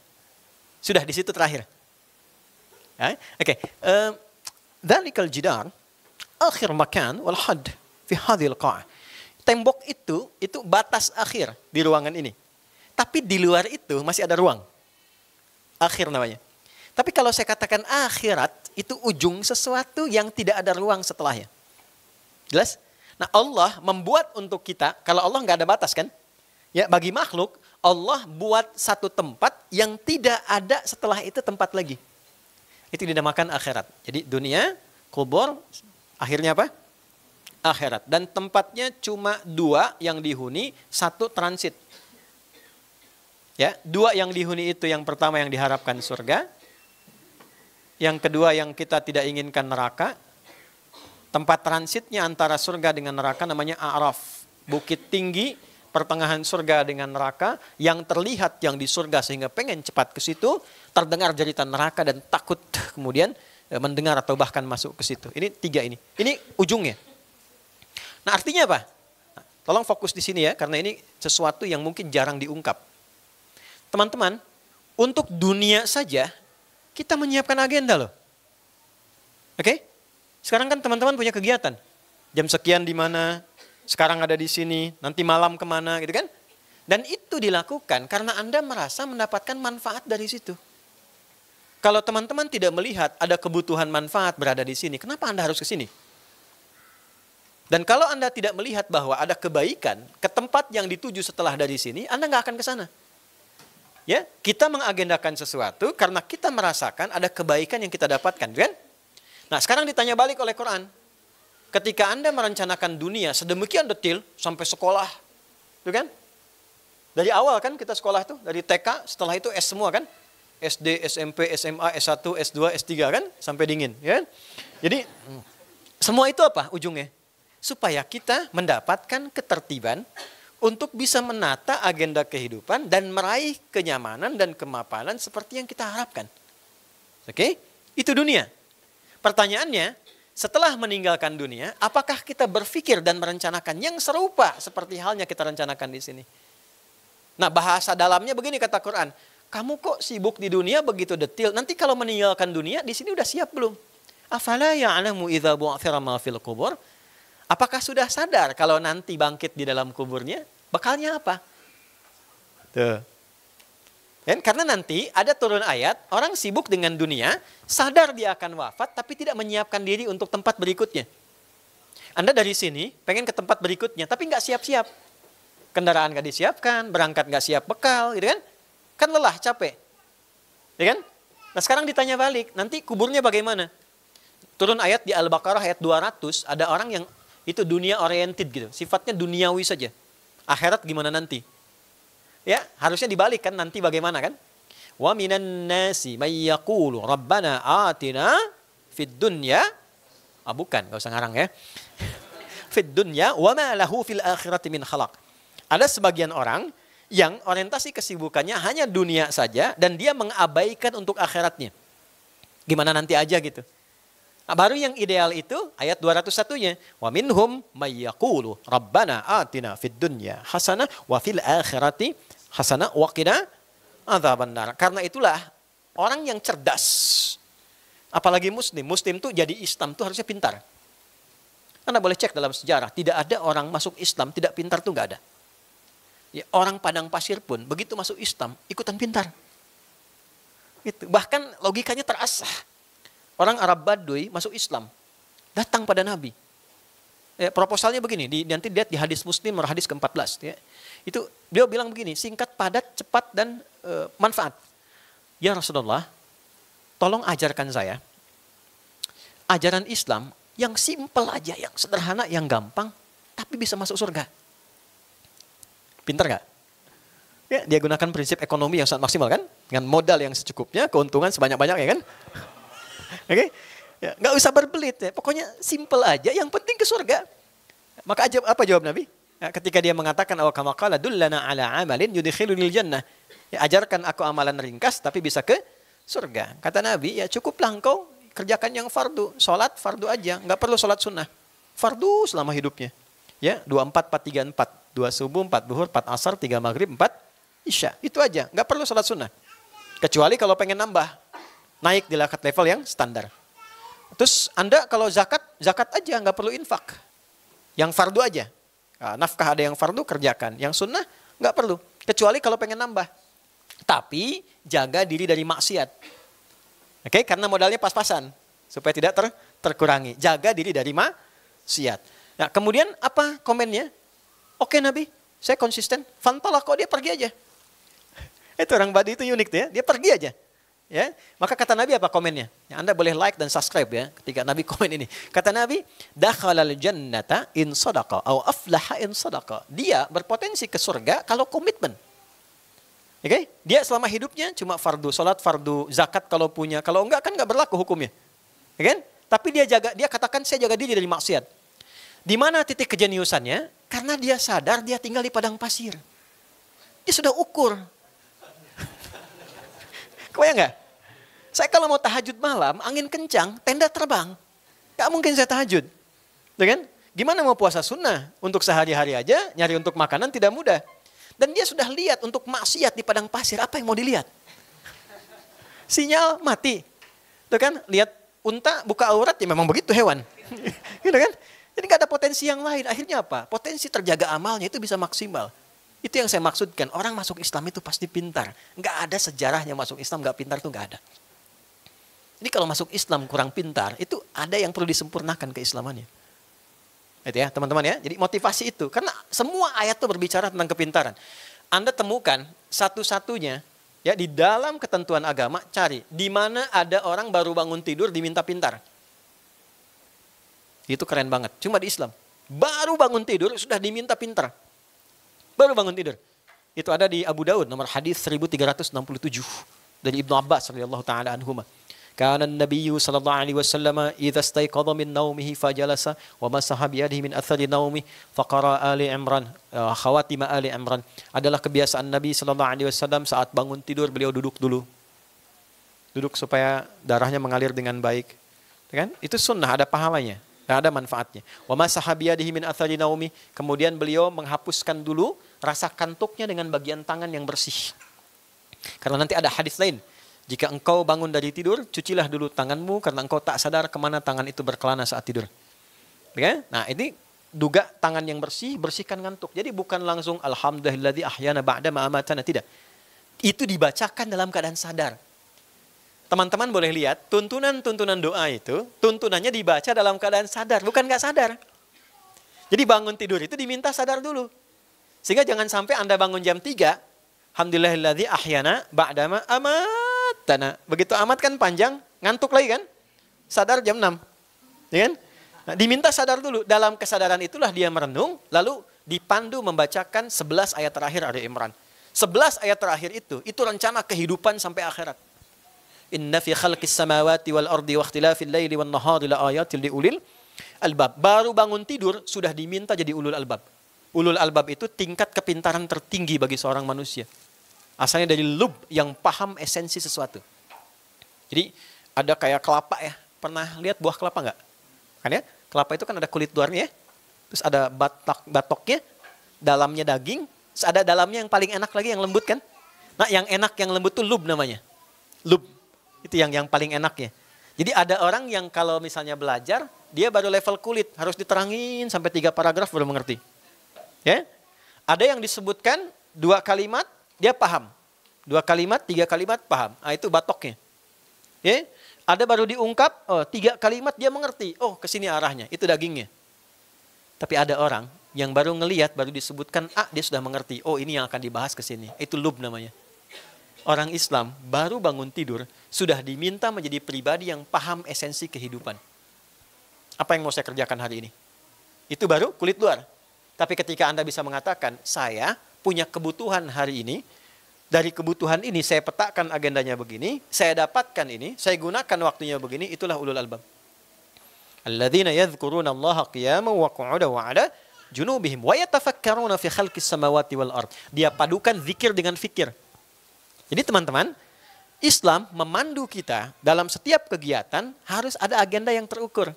Sudah di situ terakhir. Ya, oke. Dzalikal jidar akhir makan wal had fi hadhil qa'ah. Tembok itu batas akhir di ruangan ini. Tapi di luar itu masih ada ruang. Akhir namanya. Tapi kalau saya katakan akhirat, itu ujung sesuatu yang tidak ada ruang setelahnya. Jelas? Nah Allah membuat untuk kita, kalau Allah nggak ada batas kan? Ya bagi makhluk, Allah buat satu tempat yang tidak ada setelah itu tempat lagi. Itu dinamakan akhirat. Jadi dunia, kubur, akhirnya apa? Akhirat. Dan tempatnya cuma dua yang dihuni, satu transit. Ya, dua yang dihuni itu yang pertama yang diharapkan surga. Yang kedua yang kita tidak inginkan neraka. Tempat transitnya antara surga dengan neraka namanya A'raf. Bukit tinggi, pertengahan surga dengan neraka. Yang terlihat yang di surga sehingga pengen cepat ke situ. Terdengar jeritan neraka dan takut kemudian mendengar atau bahkan masuk ke situ. Ini tiga ini. Ini ujungnya. Nah artinya apa? Nah, tolong fokus di sini ya, karena ini sesuatu yang mungkin jarang diungkap. Teman-teman, untuk dunia saja kita menyiapkan agenda loh. Oke? Sekarang kan teman-teman punya kegiatan. Jam sekian di mana, sekarang ada di sini, nanti malam kemana gitu kan. Dan itu dilakukan karena Anda merasa mendapatkan manfaat dari situ. Kalau teman-teman tidak melihat ada kebutuhan manfaat berada di sini, kenapa Anda harus ke sini? Dan kalau Anda tidak melihat bahwa ada kebaikan ke tempat yang dituju setelah dari sini, Anda nggak akan ke sana. Ya, kita mengagendakan sesuatu karena kita merasakan ada kebaikan yang kita dapatkan, kan? Nah, sekarang ditanya balik oleh Quran. Ketika Anda merencanakan dunia sedemikian detil sampai sekolah, itu kan? Dari awal kan kita sekolah tuh, dari TK, setelah itu S semua kan? SD, SMP, SMA, S1, S2, S3 kan? Sampai dingin, ya kan? Jadi, semua itu apa ujungnya? Supaya kita mendapatkan ketertiban untuk bisa menata agenda kehidupan dan meraih kenyamanan dan kemapanan seperti yang kita harapkan. Oke? Itu dunia. Pertanyaannya, setelah meninggalkan dunia, apakah kita berpikir dan merencanakan yang serupa seperti halnya kita rencanakan di sini? Nah, bahasa dalamnya begini kata Quran, kamu kok sibuk di dunia begitu detil, nanti kalau meninggalkan dunia, di sini udah siap belum? Afala ya'lamu idza bu'thira ma fil qubur? Apakah sudah sadar kalau nanti bangkit di dalam kuburnya, bekalnya apa? Tuh. Dan karena nanti ada turun ayat, orang sibuk dengan dunia, sadar dia akan wafat, tapi tidak menyiapkan diri untuk tempat berikutnya. Anda dari sini pengen ke tempat berikutnya, tapi nggak siap-siap. Kendaraan nggak disiapkan, berangkat nggak siap bekal, gitu kan? Kan lelah, capek. Ya kan? Nah sekarang ditanya balik, nanti kuburnya bagaimana? Turun ayat di Al-Baqarah ayat 200, ada orang yang itu dunia oriented gitu, sifatnya duniawi saja. Akhirat gimana nanti? Ya, harusnya dibalik kan, nanti bagaimana kan? Wa minan nasi may yaqulu rabbana atina fid dunya. Bukan, enggak usah ngarang ya. Fid dunya wa ma lahu fil akhirati min khalaq. Ada sebagian orang yang orientasi kesibukannya hanya dunia saja dan dia mengabaikan untuk akhiratnya. Gimana nanti aja gitu. Nah, baru yang ideal itu ayat 201-nya. Wa minhum may yaqulu rabbana atina fid dunya hasanah wa fil akhirati hasanah wa qina adzabannar. Karena itulah orang yang cerdas, apalagi muslim tuh jadi Islam tuh harusnya pintar. Anda boleh cek dalam sejarah, tidak ada orang masuk Islam tidak pintar tuh nggak ada. Ya, orang padang pasir pun begitu masuk Islam ikutan pintar. Gitu. Bahkan logikanya terasah. Orang Arab Baduy masuk Islam, datang pada Nabi. Ya, proposalnya begini, nanti lihat di hadis Muslim, hadis ke-14. Ya. Itu beliau bilang begini, singkat, padat, cepat, dan manfaat. Ya Rasulullah, tolong ajarkan saya ajaran Islam yang simpel aja, yang sederhana, yang gampang, tapi bisa masuk surga. Pintar gak? Ya, dia gunakan prinsip ekonomi yang sangat maksimal kan? Dengan modal yang secukupnya, keuntungan sebanyak-banyaknya kan? Oke? Ya, nggak usah berbelit ya. Pokoknya simple aja, yang penting ke surga. Maka apa jawab Nabi? Ya, ketika dia mengatakan kama qala dullana ala amalin yudkhilunil jannah. Ya, ajarkan aku amalan ringkas tapi bisa ke surga. Kata Nabi, ya cukuplah engkau kerjakan yang fardu. Salat fardu aja, nggak perlu salat sunnah. Fardu selama hidupnya. Ya, 24, 4, 3, 4. 2 subuh, 4 duhur, 4 asar, 3 maghrib, 4 isya. Itu aja, nggak perlu salat sunnah. Kecuali kalau pengen nambah, naik di level yang standar. Terus Anda kalau zakat aja, nggak perlu infak. Yang fardu aja. Nah, nafkah ada yang fardu, kerjakan. Yang sunnah, nggak perlu. Kecuali kalau pengen nambah. Tapi jaga diri dari maksiat. Oke, karena modalnya pas-pasan. Supaya tidak terkurangi. Jaga diri dari maksiat. Nah, kemudian apa komennya? Oke Nabi, saya konsisten. Fantalak kok, dia pergi aja. Itu orang Badui itu unik tuh ya. Dia pergi aja. Ya, maka kata Nabi apa komennya? Ya, Anda boleh like dan subscribe ya ketika Nabi komen ini. Kata Nabi, dakhalal jannata in sadaqa au aflaha in sadaqa. Dia berpotensi ke surga kalau komitmen. Oke? Dia selama hidupnya cuma fardu, salat fardu, zakat kalau punya, kalau enggak kan enggak berlaku hukumnya. Ya kan? Tapi dia katakan saya jaga diri dari maksiat. Di mana titik kejeniusannya? Karena dia sadar dia tinggal di padang pasir. Dia sudah ukur. Kebayang nggak? Saya kalau mau tahajud malam, angin kencang, tenda terbang. Gak mungkin saya tahajud. Ya kan? Gimana mau puasa sunnah? Untuk sehari-hari aja, nyari untuk makanan tidak mudah. Dan dia sudah lihat untuk maksiat di padang pasir, apa yang mau dilihat? Sinyal mati. Tuh kan? Lihat unta buka aurat, ya memang begitu hewan. Gitu kan? Jadi gak ada potensi yang lain. Akhirnya apa? Potensi terjaga amalnya itu bisa maksimal. Itu yang saya maksudkan, orang masuk Islam itu pasti pintar. Nggak ada sejarahnya masuk Islam nggak pintar, itu nggak ada. Jadi kalau masuk Islam kurang pintar, itu ada yang perlu disempurnakan keislamannya. Itu ya, teman-teman ya. Jadi motivasi itu. Karena semua ayat itu berbicara tentang kepintaran. Anda temukan satu-satunya ya di dalam ketentuan agama, cari di mana ada orang baru bangun tidur diminta pintar. Itu keren banget. Cuma di Islam. Baru bangun tidur sudah diminta pintar. Baru bangun tidur. Itu ada di Abu Daud nomor hadis 1367 dari Ibnu Abbas radhiyallahu taala anhuma. Kana an-nabiyyu sallallahu alaihi wasallam idza istayqadha min naumihi fajalasa wa masaha bi yadihi min athari naumi faqara Ali Imran khawatim Ali Imran. Adalah kebiasaan Nabi sallallahu alaihi wasallam saat bangun tidur beliau duduk dulu. Duduk supaya darahnya mengalir dengan baik. Kan? Itu sunnah, ada pahalanya, ada manfaatnya. Wa masaha bi yadihi min athari naumi, kemudian beliau menghapuskan dulu rasa kantuknya dengan bagian tangan yang bersih. Karena nanti ada hadis lain. Jika engkau bangun dari tidur, cucilah dulu tanganmu karena engkau tak sadar kemana tangan itu berkelana saat tidur. Okay? Nah ini duga tangan yang bersih, bersihkan ngantuk. Jadi bukan langsung alhamdulillahilladzi ahyana ba'da ma amatana, tidak. Itu dibacakan dalam keadaan sadar. Teman-teman boleh lihat tuntunan-tuntunan doa itu, tuntunannya dibaca dalam keadaan sadar, bukan nggak sadar. Jadi bangun tidur itu diminta sadar dulu. Sehingga jangan sampai Anda bangun jam 3, alhamdulillahilladzi ahyana ba'da ma amatana. Begitu amat kan panjang, ngantuk lagi kan? Sadar jam 6. Ya kan? Nah, diminta sadar dulu. Dalam kesadaran itulah dia merenung, lalu dipandu membacakan 11 ayat terakhir Ali Imran. 11 ayat terakhir itu rencana kehidupan sampai akhirat. Inna fi khalqis samawati wal ardi wa ikhtilafil laili wan nahari la ayatil liulil albab. Baru bangun tidur sudah diminta jadi ulul albab. Ulul albab itu tingkat kepintaran tertinggi bagi seorang manusia. Asalnya dari lub yang paham esensi sesuatu. Jadi ada kayak kelapa ya. Pernah lihat buah kelapa nggak? Kan ya? Kelapa itu kan ada kulit luarnya ya. Terus ada batoknya, dalamnya daging. Terus ada dalamnya yang paling enak lagi yang lembut kan? Nah yang enak yang lembut tuh lub namanya. Lub. Itu yang paling enaknya. Jadi ada orang yang kalau misalnya belajar, dia baru level kulit. Harus diterangin sampai 3 paragraf baru mengerti. Ya? Ada yang disebutkan 2 kalimat, dia paham. 2 kalimat, 3 kalimat paham. Nah, itu batoknya. Ya? Ada baru diungkap, 3 kalimat dia mengerti. Oh, ke sini arahnya. Itu dagingnya. Tapi ada orang yang baru ngelihat, baru disebutkan A, dia sudah mengerti. Oh, ini yang akan dibahas ke sini. Itu lub namanya. Orang Islam baru bangun tidur, sudah diminta menjadi pribadi yang paham esensi kehidupan. Apa yang mau saya kerjakan hari ini? Itu baru kulit luar. Tapi ketika Anda bisa mengatakan, saya punya kebutuhan hari ini, dari kebutuhan ini saya petakan agendanya begini, saya dapatkan ini, saya gunakan waktunya begini, itulah ulul albab. Alladzina yadhkuruna Allaha qiyaman wa qu'udan wa 'ala junubihim wa yatafakkaruna fi khalqis samawati wal ard. Dia padukan zikir dengan fikir. Jadi teman-teman, Islam memandu kita dalam setiap kegiatan harus ada agenda yang terukur.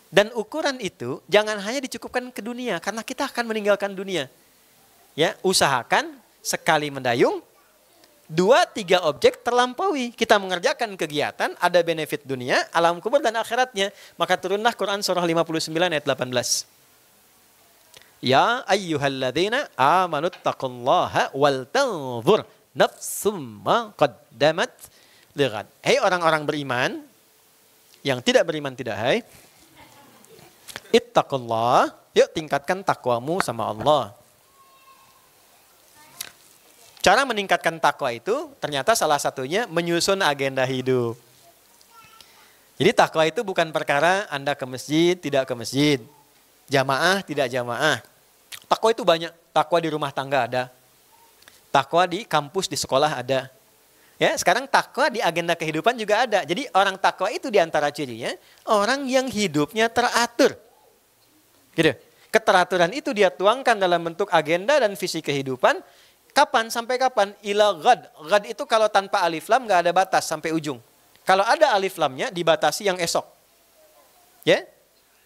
Dan ukuran itu jangan hanya dicukupkan ke dunia, karena kita akan meninggalkan dunia. Ya, usahakan sekali mendayung, 2-3 objek terlampaui. Kita mengerjakan kegiatan, ada benefit dunia, alam kubur dan akhiratnya. Maka turunlah Quran surah 59 ayat 18. Ya ayyuhalladzina amanuttaqullaha wal tanzur nafsum ma qaddamat lighad. Hei orang-orang beriman, yang tidak beriman tidak hai. Ittaqullah, yuk tingkatkan takwamu sama Allah. Cara meningkatkan takwa itu ternyata salah satunya menyusun agenda hidup. Jadi takwa itu bukan perkara Anda ke masjid, tidak ke masjid. Jamaah, tidak jamaah. Takwa itu banyak. Takwa di rumah tangga ada. Takwa di kampus, di sekolah ada. Ya, sekarang takwa di agenda kehidupan juga ada. Jadi orang takwa itu diantara cirinya, orang yang hidupnya teratur. Gitu. Keteraturan itu dia tuangkan dalam bentuk agenda dan visi kehidupan. Kapan sampai kapan? Ila ghad. Ghad itu kalau tanpa alif lam nggak ada batas sampai ujung. Kalau ada alif lamnya dibatasi yang esok. Ya?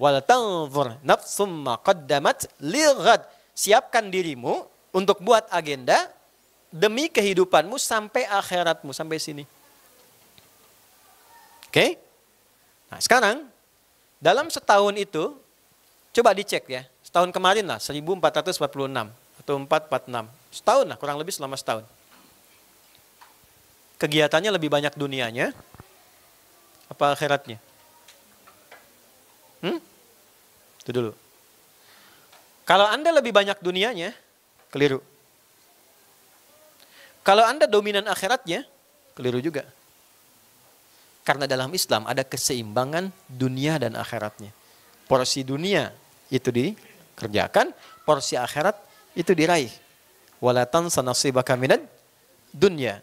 Wal tanzur nafsum ma qaddamat li ghad. Siapkan dirimu untuk buat agenda demi kehidupanmu sampai akhiratmu, sampai sini. Oke? Nah, sekarang dalam setahun itu coba dicek ya. Setahun kemarin lah 1446 atau 446. Setahun lah, kurang lebih selama setahun. Kegiatannya lebih banyak dunianya apa akhiratnya? Itu dulu. Kalau Anda lebih banyak dunianya, keliru. Kalau Anda dominan akhiratnya, keliru juga. Karena dalam Islam ada keseimbangan dunia dan akhiratnya. Porsi dunia itu dikerjakan, porsi akhirat itu diraih. Wala tansa nasibaka minad dunya.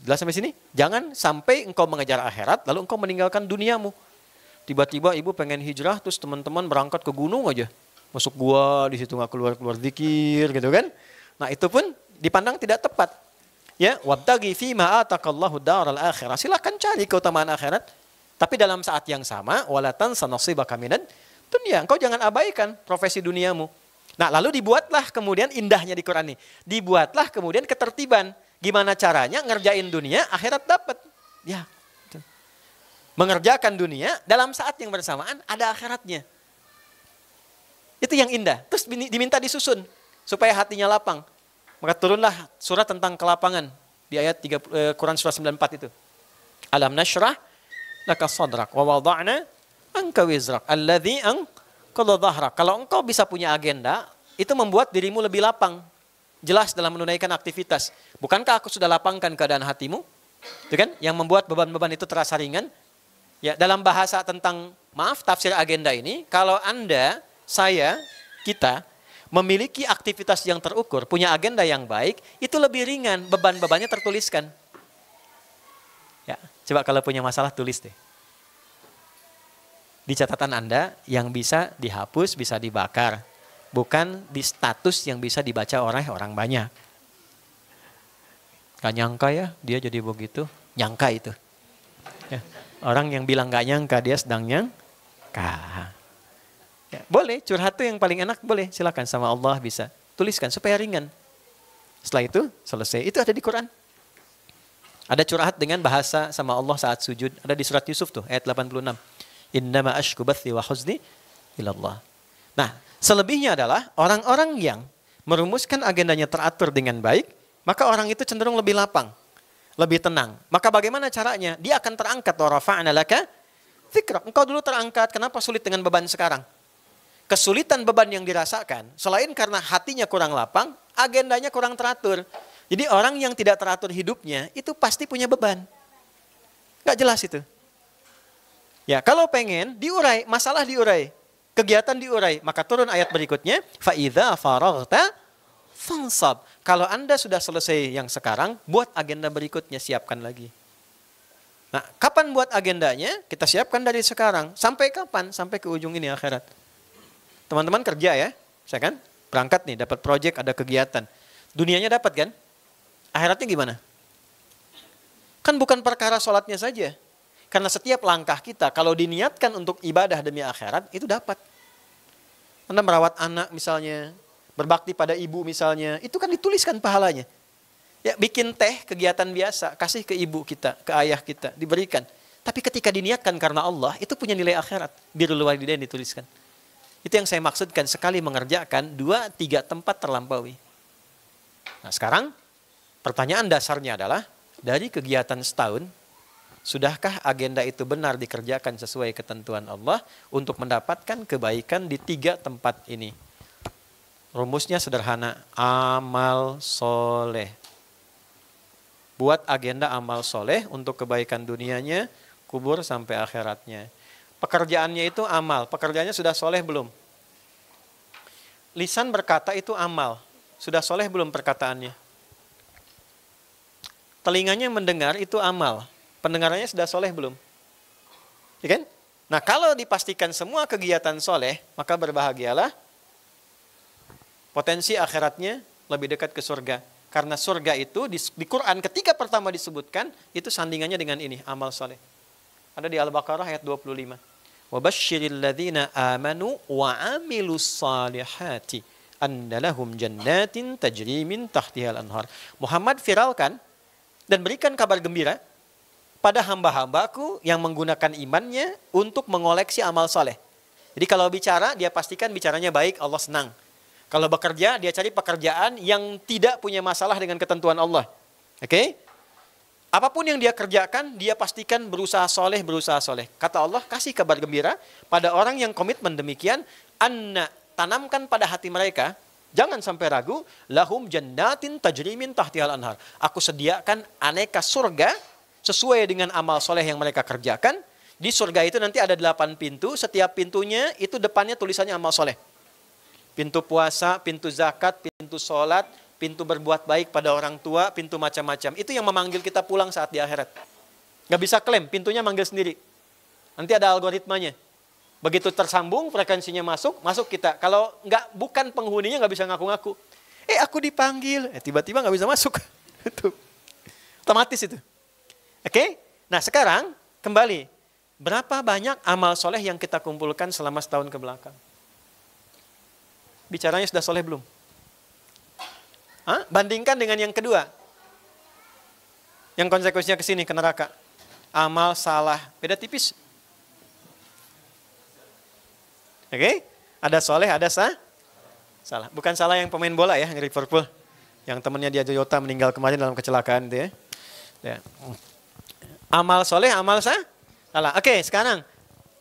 Jelas sampai sini? Jangan sampai engkau mengejar akhirat, lalu engkau meninggalkan duniamu. Tiba-tiba ibu pengen hijrah, terus teman-teman berangkat ke gunung aja. Masuk gua, di situ nggak keluar-keluar zikir gitu kan. Nah itu pun dipandang tidak tepat. Ya, wabtaghi fima atakallahu daral akhirah. Silakan cari keutamaan akhirat. Tapi dalam saat yang sama, wala tansa nasibaka minad dunya. Engkau jangan abaikan profesi duniamu. Nah lalu dibuatlah kemudian indahnya di Quran ini. Dibuatlah kemudian ketertiban. Gimana caranya ngerjain dunia, akhirat dapat. Ya, mengerjakan dunia dalam saat yang bersamaan ada akhiratnya. Itu yang indah. Terus diminta disusun supaya hatinya lapang. Maka turunlah surat tentang kelapangan di ayat 3, Quran surah 94 itu. Alam nashrah laka sadrak wa wada'na anka wizrak alladhi anqadha dhahrak. Kalau engkau bisa punya agenda, itu membuat dirimu lebih lapang. Jelas dalam menunaikan aktivitas. Bukankah aku sudah lapangkan keadaan hatimu? Itu kan yang membuat beban-beban itu terasa ringan. Ya, dalam bahasa tentang tafsir agenda ini, kalau Anda, saya, kita memiliki aktivitas yang terukur, punya agenda yang baik, itu lebih ringan, beban-bebannya tertuliskan. Ya, coba kalau punya masalah tulis deh. Di catatan Anda yang bisa dihapus, bisa dibakar. Bukan di status yang bisa dibaca oleh orang banyak. Gak nyangka ya dia jadi begitu. Nyangka itu. Ya. Orang yang bilang gak nyangka dia sedang nyangka. Ya, boleh curhat tuh yang paling enak boleh. Silakan sama Allah bisa. Tuliskan supaya ringan. Setelah itu selesai. Itu ada di Quran. Ada curhat dengan bahasa sama Allah saat sujud. Ada di surat Yusuf tuh ayat 86. Innama ashku bathi wa huzni ilallah. Nah, selebihnya adalah orang-orang yang merumuskan agendanya teratur dengan baik, maka orang itu cenderung lebih lapang, lebih tenang. Maka bagaimana caranya? Dia akan terangkat. Wa rafa'na laka dzikrak. Engkau dulu terangkat, kenapa sulit dengan beban sekarang? Kesulitan beban yang dirasakan, selain karena hatinya kurang lapang, agendanya kurang teratur. Jadi orang yang tidak teratur hidupnya, itu pasti punya beban. Gak jelas itu. Ya, kalau pengen, diurai, masalah diurai. Kegiatan diurai, maka turun ayat berikutnya, فَإِذَا فَرَغْتَ فَانْصَبْ. Kalau Anda sudah selesai yang sekarang, buat agenda berikutnya, siapkan lagi. Nah, kapan buat agendanya? Kita siapkan dari sekarang. Sampai kapan? Sampai ke ujung ini akhirat. Teman-teman kerja ya, saya kan berangkat nih, dapat proyek, ada kegiatan. Dunianya dapat kan? Akhiratnya gimana? Kan bukan perkara sholatnya saja. Karena setiap langkah kita, kalau diniatkan untuk ibadah demi akhirat, itu dapat. Anda merawat anak misalnya, berbakti pada ibu misalnya, itu kan dituliskan pahalanya. Ya, bikin teh, kegiatan biasa, kasih ke ibu kita, ke ayah kita, diberikan. Tapi ketika diniatkan karena Allah, itu punya nilai akhirat. Birrul walidain dituliskan. Itu yang saya maksudkan, sekali mengerjakan, 2-3 tempat terlampaui. Nah sekarang, pertanyaan dasarnya adalah, dari kegiatan setahun, sudahkah agenda itu benar dikerjakan sesuai ketentuan Allah untuk mendapatkan kebaikan di 3 tempat ini? Rumusnya sederhana, amal soleh. Buat agenda amal soleh untuk kebaikan dunianya, kubur sampai akhiratnya. Pekerjaannya itu amal, pekerjaannya sudah soleh belum? Lisan berkata itu amal, sudah soleh belum perkataannya? Telinganya mendengar itu amal, pendengarannya sudah soleh belum? Ya kan? Nah kalau dipastikan semua kegiatan soleh, maka berbahagialah, potensi akhiratnya lebih dekat ke surga. Karena surga itu di Quran ketika pertama disebutkan, itu sandingannya dengan ini, amal soleh. Ada di Al-Baqarah ayat 25. وَبَشِّرِ الَّذِينَ آمَنُوا وَعَمِلُوا الصَّالِحَاتِ أَنَّ لَهُمْ جَنَّاتٍ تَجْرِي مِنْ تَحْتِهَا الْأَنْهَارُ. Muhammad viralkan dan berikan kabar gembira pada hamba-hambaku yang menggunakan imannya untuk mengoleksi amal soleh. Jadi kalau bicara, dia pastikan bicaranya baik, Allah senang. Kalau bekerja, dia cari pekerjaan yang tidak punya masalah dengan ketentuan Allah. Oke? Apapun yang dia kerjakan, dia pastikan berusaha soleh. Kata Allah, kasih kabar gembira pada orang yang komitmen demikian. Anna tanamkan pada hati mereka, jangan sampai ragu, lahum jannatin tajri min tahtihal anhar. Aku sediakan aneka surga sesuai dengan amal soleh yang mereka kerjakan. Di surga itu nanti ada 8 pintu, setiap pintunya itu depannya tulisannya amal soleh. Pintu puasa, pintu zakat, pintu sholat, pintu berbuat baik pada orang tua, pintu macam-macam. Itu yang memanggil kita pulang saat di akhirat. Gak bisa klaim, pintunya manggil sendiri. Nanti ada algoritmanya. Begitu tersambung, frekuensinya masuk kita. Kalau bukan penghuninya gak bisa ngaku-ngaku. Aku dipanggil, tiba-tiba gak bisa masuk. Itu otomatis itu. Oke? Nah sekarang, kembali. Berapa banyak amal soleh yang kita kumpulkan selama setahun ke belakang? Bicaranya sudah soleh belum? Bandingkan dengan yang kedua. Yang konsekuensinya ke sini, ke neraka. Amal salah, beda tipis. Oke? Ada soleh, ada salah. Bukan salah yang pemain bola ya, Liverpool. Yang temannya dia Toyota meninggal kemarin dalam kecelakaan itu ya. Amal soleh, amal salah. Oke, sekarang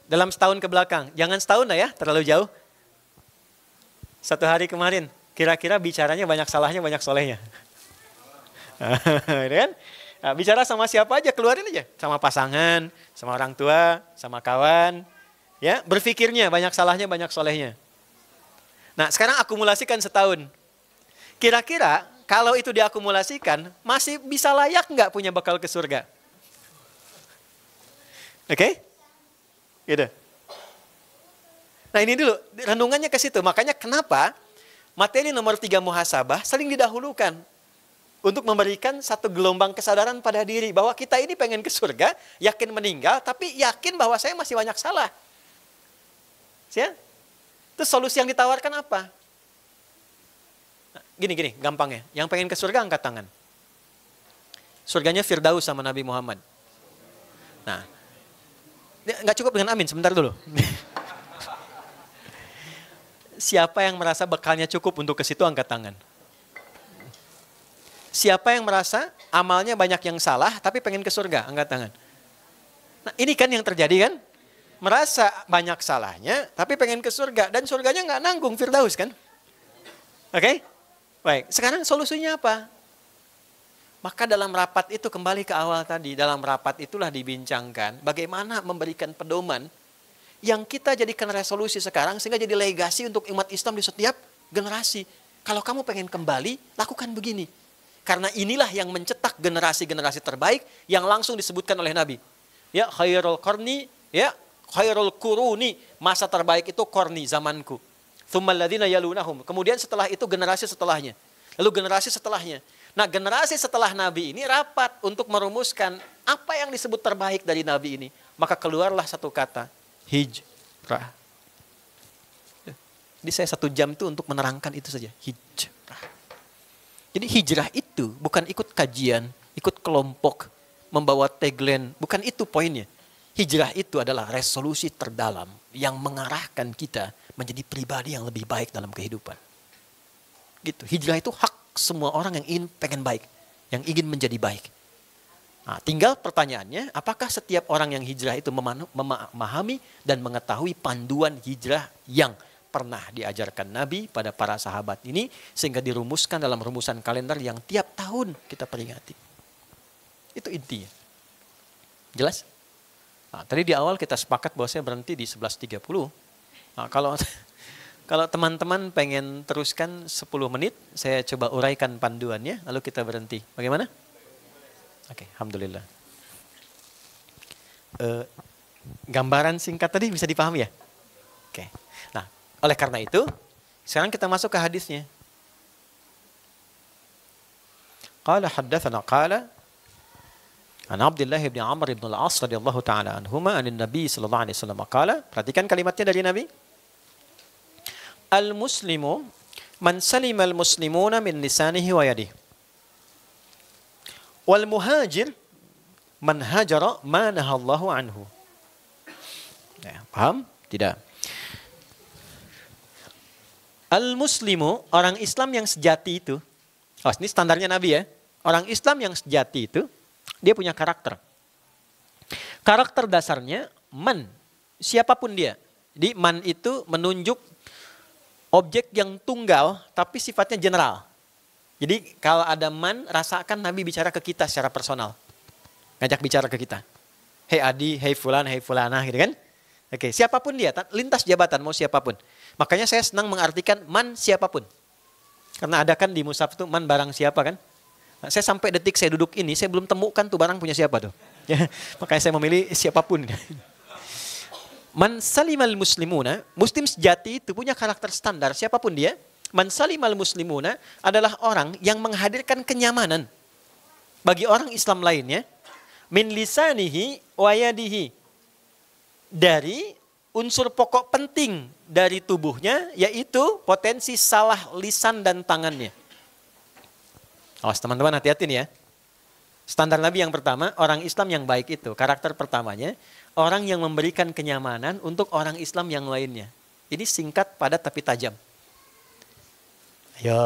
dalam setahun ke belakang. Jangan setahun lah ya, terlalu jauh. 1 hari kemarin, kira-kira bicaranya banyak salahnya, banyak solehnya. Kan? Nah, bicara sama siapa aja, keluarin aja. Sama pasangan, sama orang tua, sama kawan. Ya, berpikirnya banyak salahnya, banyak solehnya. Nah, sekarang akumulasikan setahun. Kira-kira kalau itu diakumulasikan, masih bisa layak nggak punya bekal ke surga? Oke? Gitu. Nah ini dulu, renungannya ke situ. Makanya kenapa materi nomor 3 muhasabah sering didahulukan. Untuk memberikan satu gelombang kesadaran pada diri. Bahwa kita ini pengen ke surga, yakin meninggal, tapi yakin bahwa saya masih banyak salah. Ya? Terus solusi yang ditawarkan apa? Nah, gini, gampangnya. Yang pengen ke surga angkat tangan. Surganya Firdaus sama Nabi Muhammad. Nah, nggak cukup dengan amin, sebentar dulu. Siapa yang merasa bekalnya cukup untuk ke situ angkat tangan. Siapa yang merasa amalnya banyak yang salah tapi pengen ke surga angkat tangan. Nah ini kan yang terjadi kan. Merasa banyak salahnya tapi pengen ke surga. Dan surganya nggak nanggung Firdaus kan. Oke? Baik, sekarang solusinya apa? Maka dalam rapat itu kembali ke awal tadi. Dalam rapat itulah dibincangkan bagaimana memberikan pedoman yang kita jadikan resolusi sekarang sehingga jadi legasi untuk umat Islam di setiap generasi. Kalau kamu pengen kembali, lakukan begini. Karena inilah yang mencetak generasi-generasi terbaik yang langsung disebutkan oleh Nabi. Ya, khairul qarni, ya, khairul quruni, masa terbaik itu qarni, zamanku. Tsummal ladzina yalunahum. Kemudian setelah itu generasi setelahnya. Lalu generasi setelahnya. Nah, generasi setelah Nabi ini rapat untuk merumuskan apa yang disebut terbaik dari Nabi ini. Maka keluarlah satu kata, hijrah. Jadi saya 1 jam itu untuk menerangkan itu saja. Hijrah. Jadi hijrah itu bukan ikut kajian, ikut kelompok, membawa tagline. Bukan itu poinnya. Hijrah itu adalah resolusi terdalam yang mengarahkan kita menjadi pribadi yang lebih baik dalam kehidupan. Gitu. Hijrah itu hak semua orang yang ingin pengen baik. Yang ingin menjadi baik. Nah, tinggal pertanyaannya, apakah setiap orang yang hijrah itu memahami dan mengetahui panduan hijrah yang pernah diajarkan Nabi pada para sahabat ini, sehingga dirumuskan dalam rumusan kalender yang tiap tahun kita peringati. Itu intinya. Jelas? Nah, tadi di awal kita sepakat bahwa saya berhenti di 11.30. Nah, kalau teman-teman pengen teruskan 10 menit, saya coba uraikan panduannya, lalu kita berhenti. Bagaimana? Oke, alhamdulillah. Gambaran singkat tadi bisa dipahami ya? Oke. Nah, oleh karena itu, sekarang kita masuk ke hadisnya. Qala haddatsana qala an Abdullah bin Amr bin Al-As radhiyallahu taala anhuma anin Nabi sallallahu alaihi wasallam qala, perhatikan kalimatnya dari Nabi. Al-muslimu man salima al-muslimuna min lisanihi wa yadihi. Wal muhajir man hajara ma nahallahu anhu. Ya, paham? Tidak. Al-muslimu, orang Islam yang sejati itu. Oh, ini standarnya Nabi ya. Orang Islam yang sejati itu, dia punya karakter. Karakter dasarnya man, siapapun dia. Jadi man itu menunjuk objek yang tunggal tapi sifatnya general. Jadi kalau ada man, rasakan Nabi bicara ke kita secara personal. Ngajak bicara ke kita. Hei Adi, hei Fulan, hei Fulanah gitu kan. Oke, siapapun dia, lintas jabatan mau siapapun. Makanya saya senang mengartikan man siapapun. Karena ada kan di mushaf itu man barang siapa kan. Nah, saya sampai detik saya duduk ini, saya belum temukan tuh barang punya siapa tuh. Ya, makanya saya memilih siapapun. Man salimal muslimuna, muslim sejati itu punya karakter standar siapapun dia. Man salimal muslimuna adalah orang yang menghadirkan kenyamanan bagi orang Islam lainnya. Min lisanihi wa yadihi, dari unsur pokok penting dari tubuhnya, yaitu potensi salah lisan dan tangannya. Awas teman-teman, hati-hati nih ya. Standar Nabi yang pertama, orang Islam yang baik itu, karakter pertamanya, orang yang memberikan kenyamanan untuk orang Islam yang lainnya. Ini singkat, padat tapi tajam. Ayo,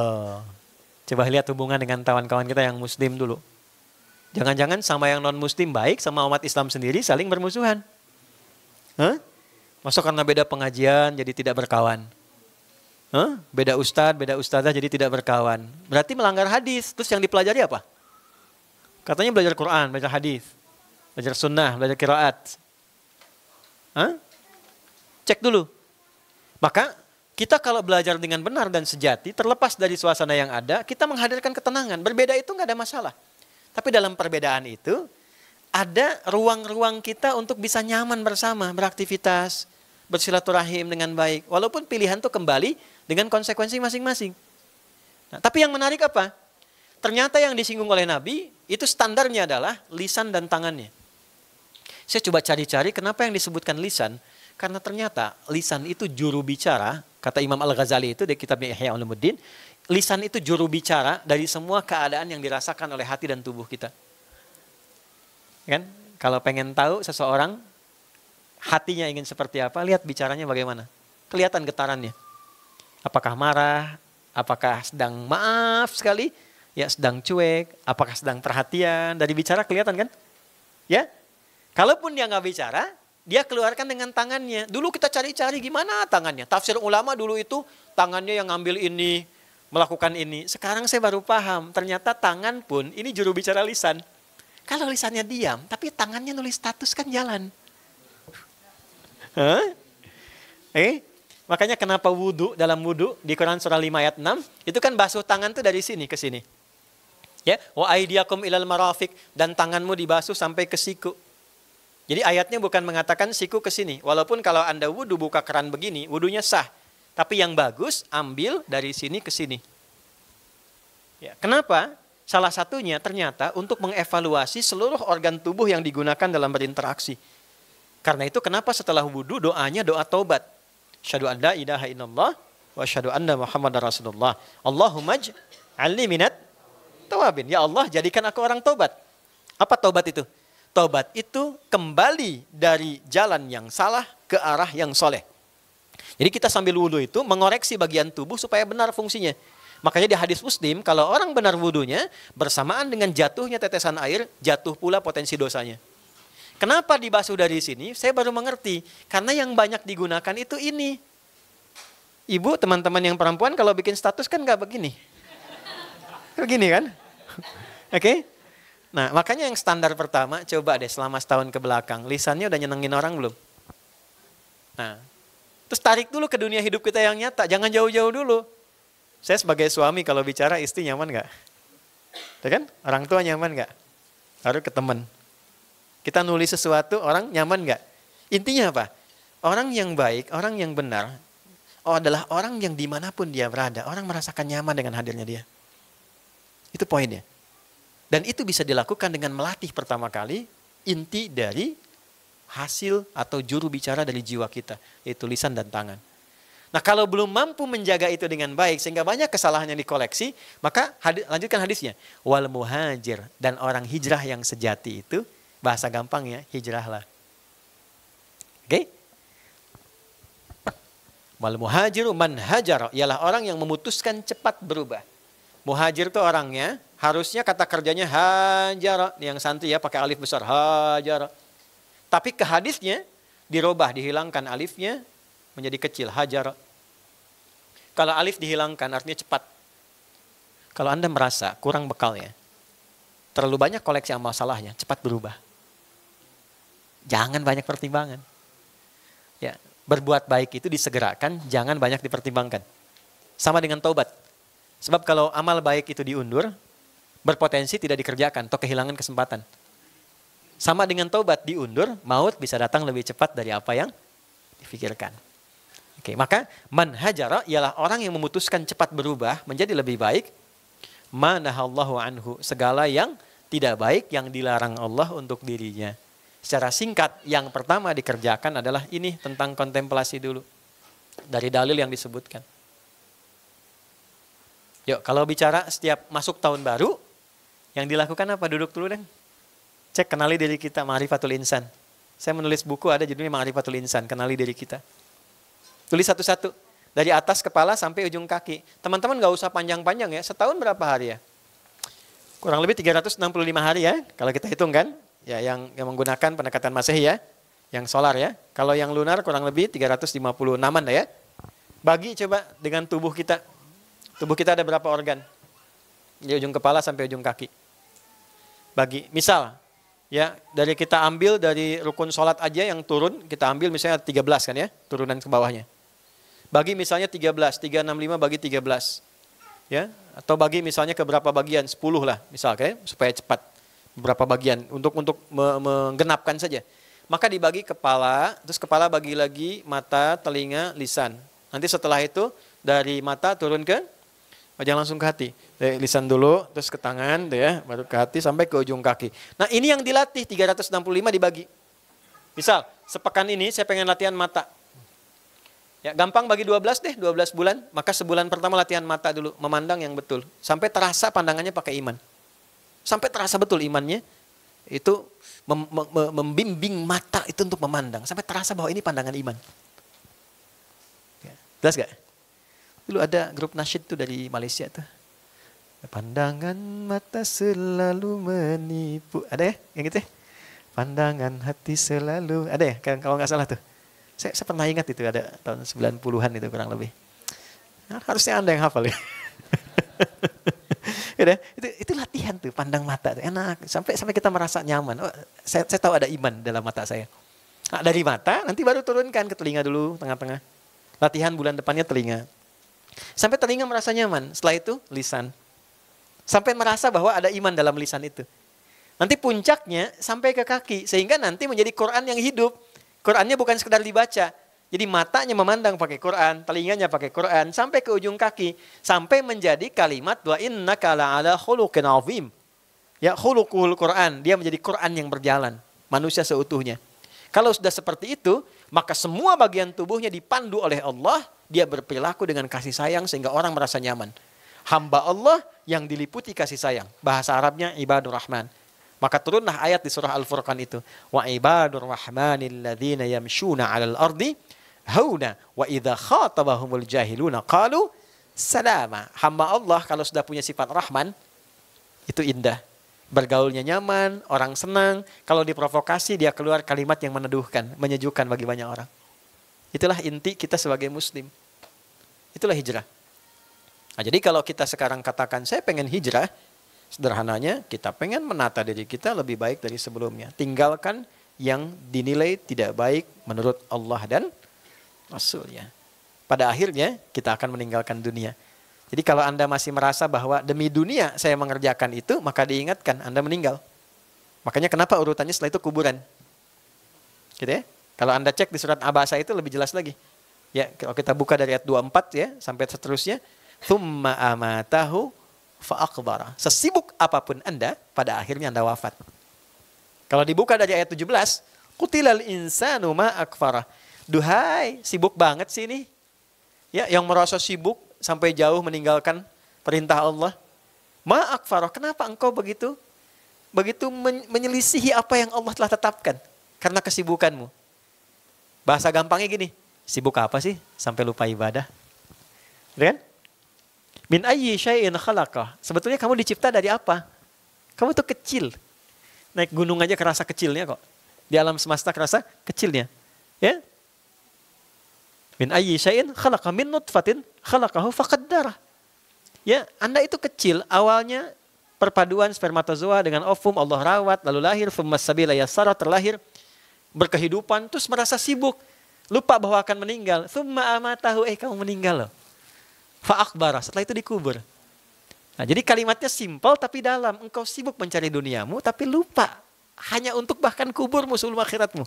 coba lihat hubungan dengan kawan-kawan kita yang muslim dulu. Jangan-jangan sama yang non-muslim baik, sama umat Islam sendiri saling bermusuhan. Hah? Masa karena beda pengajian jadi tidak berkawan? Hah? Beda ustadz, beda ustadzah jadi tidak berkawan. Berarti melanggar hadis. Terus yang dipelajari apa? Katanya belajar Quran, belajar hadis, belajar sunnah, belajar qiraat. Hah? Cek dulu. Maka kita kalau belajar dengan benar dan sejati, terlepas dari suasana yang ada, kita menghadirkan ketenangan. Berbeda itu nggak ada masalah. Tapi dalam perbedaan itu, ada ruang-ruang kita untuk bisa nyaman bersama, beraktivitas, bersilaturahim dengan baik. Walaupun pilihan itu kembali dengan konsekuensi masing-masing. Nah, tapi yang menarik apa? Ternyata yang disinggung oleh Nabi, itu standarnya adalah lisan dan tangannya. Saya coba cari-cari kenapa yang disebutkan lisan. Karena ternyata lisan itu juru bicara, kata Imam Al-Ghazali itu di kitabnya Ihya Ulumuddin, lisan itu juru bicara dari semua keadaan yang dirasakan oleh hati dan tubuh kita. Kan? Kalau pengen tahu seseorang hatinya ingin seperti apa, lihat bicaranya bagaimana. Kelihatan getarannya. Apakah marah, apakah sedang maaf sekali, ya sedang cuek, apakah sedang perhatian, dari bicara kelihatan kan? Ya. Kalaupun dia nggak bicara, dia keluarkan dengan tangannya. Dulu kita cari-cari gimana tangannya. Tafsir ulama dulu itu tangannya yang ngambil ini, melakukan ini. Sekarang saya baru paham, ternyata tangan pun ini juru bicara lisan. Kalau lisannya diam, tapi tangannya nulis status kan jalan. Makanya kenapa wudu, dalam wudu di Quran surah 5 ayat 6, itu kan basuh tangan tuh dari sini ke sini. Ya, wa aidiakum ilal marafiq, dan tanganmu dibasuh sampai ke siku. Jadi ayatnya bukan mengatakan siku ke sini. Walaupun kalau Anda wudu buka keran begini, wudunya sah. Tapi yang bagus ambil dari sini ke sini. Ya, kenapa? Salah satunya ternyata untuk mengevaluasi seluruh organ tubuh yang digunakan dalam berinteraksi. Karena itu kenapa setelah wudu doanya doa taubat. Asyhadu an la ilaha illallah wa asyhadu anna Muhammadar Rasulullah. Allahumma ij'alni minat tawabin. Ya Allah, jadikan aku orang taubat. Apa taubat itu? Taubat itu kembali dari jalan yang salah ke arah yang soleh. Jadi kita sambil wudu itu mengoreksi bagian tubuh supaya benar fungsinya. Makanya di hadis Muslim, kalau orang benar wudunya, bersamaan dengan jatuhnya tetesan air, jatuh pula potensi dosanya. Kenapa dibasuh dari sini? Saya baru mengerti. Karena yang banyak digunakan itu ini. Ibu, teman-teman yang perempuan kalau bikin status kan nggak begini. Begini kan? Oke? Nah, makanya yang standar pertama, coba deh selama setahun ke belakang, lisannya udah nyenengin orang belum? Nah, terus tarik dulu ke dunia hidup kita yang nyata, jangan jauh-jauh dulu. Saya sebagai suami kalau bicara istri nyaman nggak? Ya kan? Orang tua nyaman nggak? Baru ke teman. Kita nulis sesuatu, orang nyaman nggak? Intinya apa? Orang yang baik, orang yang benar, adalah orang yang dimanapun dia berada, orang merasakan nyaman dengan hadirnya dia. Itu poinnya. Dan itu bisa dilakukan dengan melatih pertama kali inti dari hasil atau juru bicara dari jiwa kita, yaitu lisan dan tangan. Nah, kalau belum mampu menjaga itu dengan baik sehingga banyak kesalahan yang dikoleksi, maka lanjutkan hadisnya. Wal muhajir, dan orang hijrah yang sejati itu, bahasa gampangnya hijrahlah. Oke? Wal muhajiru man hajar, ialah orang yang memutuskan cepat berubah. Muhajir itu orangnya harusnya kata kerjanya hajar, yang santri ya pakai alif besar hajar. Tapi ke hadisnya dirubah, dihilangkan alifnya menjadi kecil, hajar. Kalau alif dihilangkan artinya cepat. Kalau Anda merasa kurang bekalnya, terlalu banyak koleksi amal salahnya, cepat berubah. Jangan banyak pertimbangan. Ya, berbuat baik itu disegerakan, jangan banyak dipertimbangkan. Sama dengan taubat. Sebab kalau amal baik itu diundur, berpotensi tidak dikerjakan atau kehilangan kesempatan. Sama dengan taubat diundur, maut bisa datang lebih cepat dari apa yang difikirkan. Oke, maka man hajara ialah orang yang memutuskan cepat berubah menjadi lebih baik. Manahallahu anhu, segala yang tidak baik yang dilarang Allah untuk dirinya. Secara singkat, yang pertama dikerjakan adalah ini tentang kontemplasi dulu. Dari dalil yang disebutkan. Yuk, kalau bicara setiap masuk tahun baru, yang dilakukan apa? Duduk dulu deh. Cek, kenali diri kita, Ma'rifatul Insan. Saya menulis buku ada judulnya Ma'rifatul Insan, kenali diri kita. Tulis satu-satu. Dari atas kepala sampai ujung kaki. Teman-teman gak usah panjang-panjang ya. Setahun berapa hari ya? Kurang lebih 365 hari ya. Kalau kita hitung kan. Ya, yang menggunakan pendekatan Masehi ya. Yang solar ya. Kalau yang lunar kurang lebih 356-an ya. Bagi coba dengan tubuh kita. Tubuh kita ada berapa organ? Dari ujung kepala sampai ujung kaki. Bagi. Misal. Ya, dari kita ambil dari rukun sholat aja yang turun. Kita ambil misalnya 13 kan ya. Turunan ke bawahnya. Bagi misalnya 13, 365 bagi 13. Ya, atau bagi misalnya ke berapa bagian? 10 lah, misal kayak supaya cepat. Berapa bagian untuk menggenapkan saja. Maka dibagi kepala, terus kepala bagi lagi mata, telinga, lisan. Nanti setelah itu dari mata turun ke jangan langsung ke hati. Dari lisan dulu, terus ke tangan, ya, baru ke hati sampai ke ujung kaki. Nah, ini yang dilatih 365 dibagi. Misal, sepekan ini saya pengen latihan mata. Ya, gampang bagi 12 deh, 12 bulan. Maka sebulan pertama latihan mata dulu, memandang yang betul. Sampai terasa pandangannya pakai iman. Sampai terasa betul imannya, itu membimbing mata itu untuk memandang. Sampai terasa bahwa ini pandangan iman. Ya, jelas gak? Dulu ada grup nasyid tuh dari Malaysia tuh. Pandangan mata selalu menipu. Ada ya yang gitu ya? Pandangan hati selalu. Ada ya kalau nggak salah tuh. Saya pernah ingat itu ada tahun 90-an itu kurang lebih. Nah, harusnya Anda yang hafal ya. itu latihan tuh, pandang mata. Enak, sampai kita merasa nyaman. Oh, saya tahu ada iman dalam mata saya. Nah, dari mata nanti baru turunkan ke telinga dulu, tengah-tengah. Latihan bulan depannya telinga. Sampai telinga merasa nyaman, setelah itu lisan. Sampai merasa bahwa ada iman dalam lisan itu. Nanti puncaknya sampai ke kaki, sehingga nanti menjadi Quran yang hidup. Qurannya bukan sekedar dibaca. Jadi matanya memandang pakai Quran, telinganya pakai Quran, sampai ke ujung kaki. Sampai menjadi kalimat, wa innaka la'ala khuluqin azim. Ya, khuluqul Quran. Dia menjadi Quran yang berjalan. Manusia seutuhnya. Kalau sudah seperti itu, maka semua bagian tubuhnya dipandu oleh Allah. Dia berperilaku dengan kasih sayang sehingga orang merasa nyaman. Hamba Allah yang diliputi kasih sayang. Bahasa Arabnya ibadur rahman. Maka turunlah ayat di surah Al-Furqan itu. Wa ibadur rahmanil ladzina yamshuna 'alal ardi hauna wa idza khatabahumul jahiluna qalu salama. Hamba Allah kalau sudah punya sifat rahman itu indah. Bergaulnya nyaman, orang senang. Kalau diprovokasi dia keluar kalimat yang meneduhkan, menyejukkan bagi banyak orang. Itulah inti kita sebagai muslim. Itulah hijrah. Nah, jadi kalau kita sekarang katakan saya pengen hijrah, sederhananya, kita pengen menata diri kita lebih baik dari sebelumnya. Tinggalkan yang dinilai tidak baik menurut Allah dan Rasulnya. Pada akhirnya, kita akan meninggalkan dunia. Jadi kalau Anda masih merasa bahwa demi dunia saya mengerjakan itu, maka diingatkan Anda meninggal. Makanya kenapa urutannya setelah itu kuburan. Gitu ya. Kalau Anda cek di surat Abasa itu lebih jelas lagi. Ya, kalau kita buka dari ayat 24 ya, sampai seterusnya. Thumma amatahu fa'akbara. Sesibuk apapun Anda, pada akhirnya Anda wafat. Kalau dibuka dari ayat 17, Qutilal insanu ma'akfara. Duhai, sibuk banget sih ini. Ya, yang merasa sibuk sampai jauh meninggalkan perintah Allah. Ma'akfara, kenapa engkau begitu menyelisihi apa yang Allah telah tetapkan? Karena kesibukanmu. Bahasa gampangnya gini, sibuk apa sih sampai lupa ibadah? Kan? Min ayyi syai'in khalaqah. Sebetulnya kamu dicipta dari apa? Kamu tuh kecil. Naik gunung aja kerasa kecilnya kok. Di alam semesta kerasa kecilnya. Ya? Min ayyi syai'in khalaqa min nutfatin khalaqahu faqaddara. Ya, Anda itu kecil, awalnya perpaduan spermatozoa dengan ovum, Allah rawat, lalu lahir, thumma sabila yassara, terlahir, berkehidupan, terus merasa sibuk, lupa bahwa akan meninggal. Thumma amatahu, kamu meninggal loh. Fa'akbara, setelah itu dikubur. Nah, jadi kalimatnya simpel tapi dalam. Engkau sibuk mencari duniamu tapi lupa hanya untuk bahkan kuburmu sebelum akhiratmu.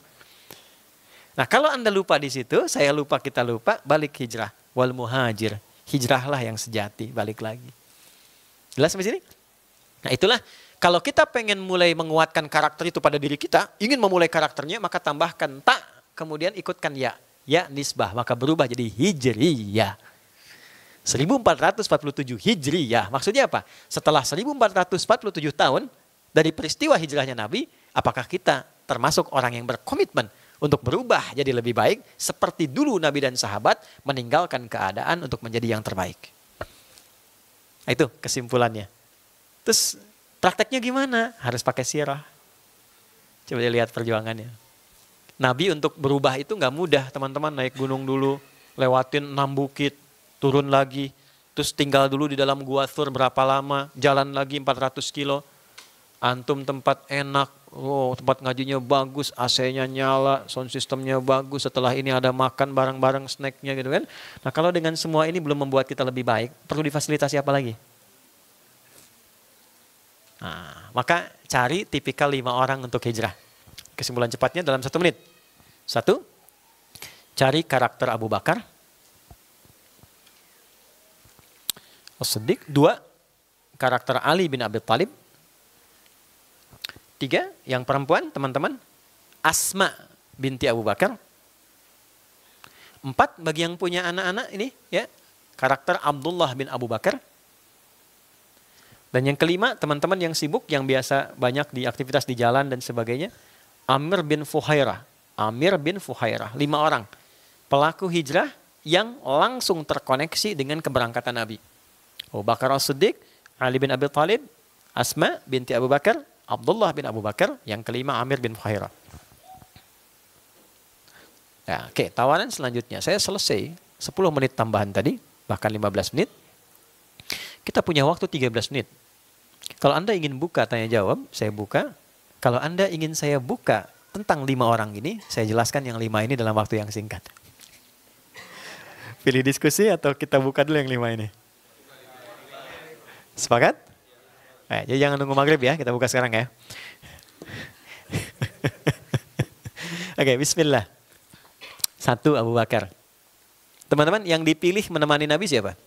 Nah, kalau Anda lupa di situ, saya lupa, kita lupa, balik hijrah. Wal muhajir, hijrahlah yang sejati, balik lagi. Jelas sampai sini? Nah, itulah kalau kita pengen mulai menguatkan karakter itu pada diri kita, ingin memulai karakternya, maka tambahkan ta, kemudian ikutkan ya. Ya nisbah, maka berubah jadi hijriyah. 1447 hijriyah. Maksudnya apa? Setelah 1447 tahun dari peristiwa hijrahnya Nabi, apakah kita termasuk orang yang berkomitmen untuk berubah jadi lebih baik seperti dulu Nabi dan sahabat meninggalkan keadaan untuk menjadi yang terbaik. Nah, itu kesimpulannya. Terus prakteknya gimana? Harus pakai sirah. Coba lihat perjuangannya. Nabi untuk berubah itu nggak mudah, teman-teman. Naik gunung dulu, lewatin 6 bukit, turun lagi, terus tinggal dulu di dalam gua Thur berapa lama, jalan lagi 400 kilo. Antum tempat enak, tempat ngajinya bagus, AC-nya nyala, sound systemnya bagus, setelah ini ada makan bareng-bareng snacknya gitu kan. Nah, kalau dengan semua ini belum membuat kita lebih baik, perlu difasilitasi apa lagi? Nah, maka cari tipikal 5 orang untuk hijrah. Kesimpulan cepatnya dalam 1 menit. 1, cari karakter Abu Bakar. As-Siddiq. 2, karakter Ali bin Abi Thalib. 3, yang perempuan, teman-teman, Asma binti Abu Bakar. 4, bagi yang punya anak-anak ini, ya, karakter Abdullah bin Abu Bakar. Dan yang kelima, teman-teman yang sibuk, yang biasa banyak di aktivitas di jalan dan sebagainya, Amir bin Fuhairah. Amir bin Fuhairah, 5 orang. Pelaku hijrah yang langsung terkoneksi dengan keberangkatan Nabi. Abu Bakar As-Siddiq, Ali bin Abi Thalib, Asma binti Abu Bakar, Abdullah bin Abu Bakar, yang kelima Amir bin Fuhairah. Ya, oke, tawaran selanjutnya. Saya selesai 10 menit tambahan tadi, bahkan 15 menit. Kita punya waktu 13 menit. Kalau Anda ingin buka tanya jawab, saya buka. Kalau Anda ingin saya buka tentang 5 orang ini, saya jelaskan yang 5 ini dalam waktu yang singkat. Pilih diskusi atau kita buka dulu yang 5 ini? Sepakat? Jadi jangan nunggu maghrib ya, kita buka sekarang ya. Oke, bismillah. 1, Abu Bakar. Teman-teman, yang dipilih menemani Nabi siapa?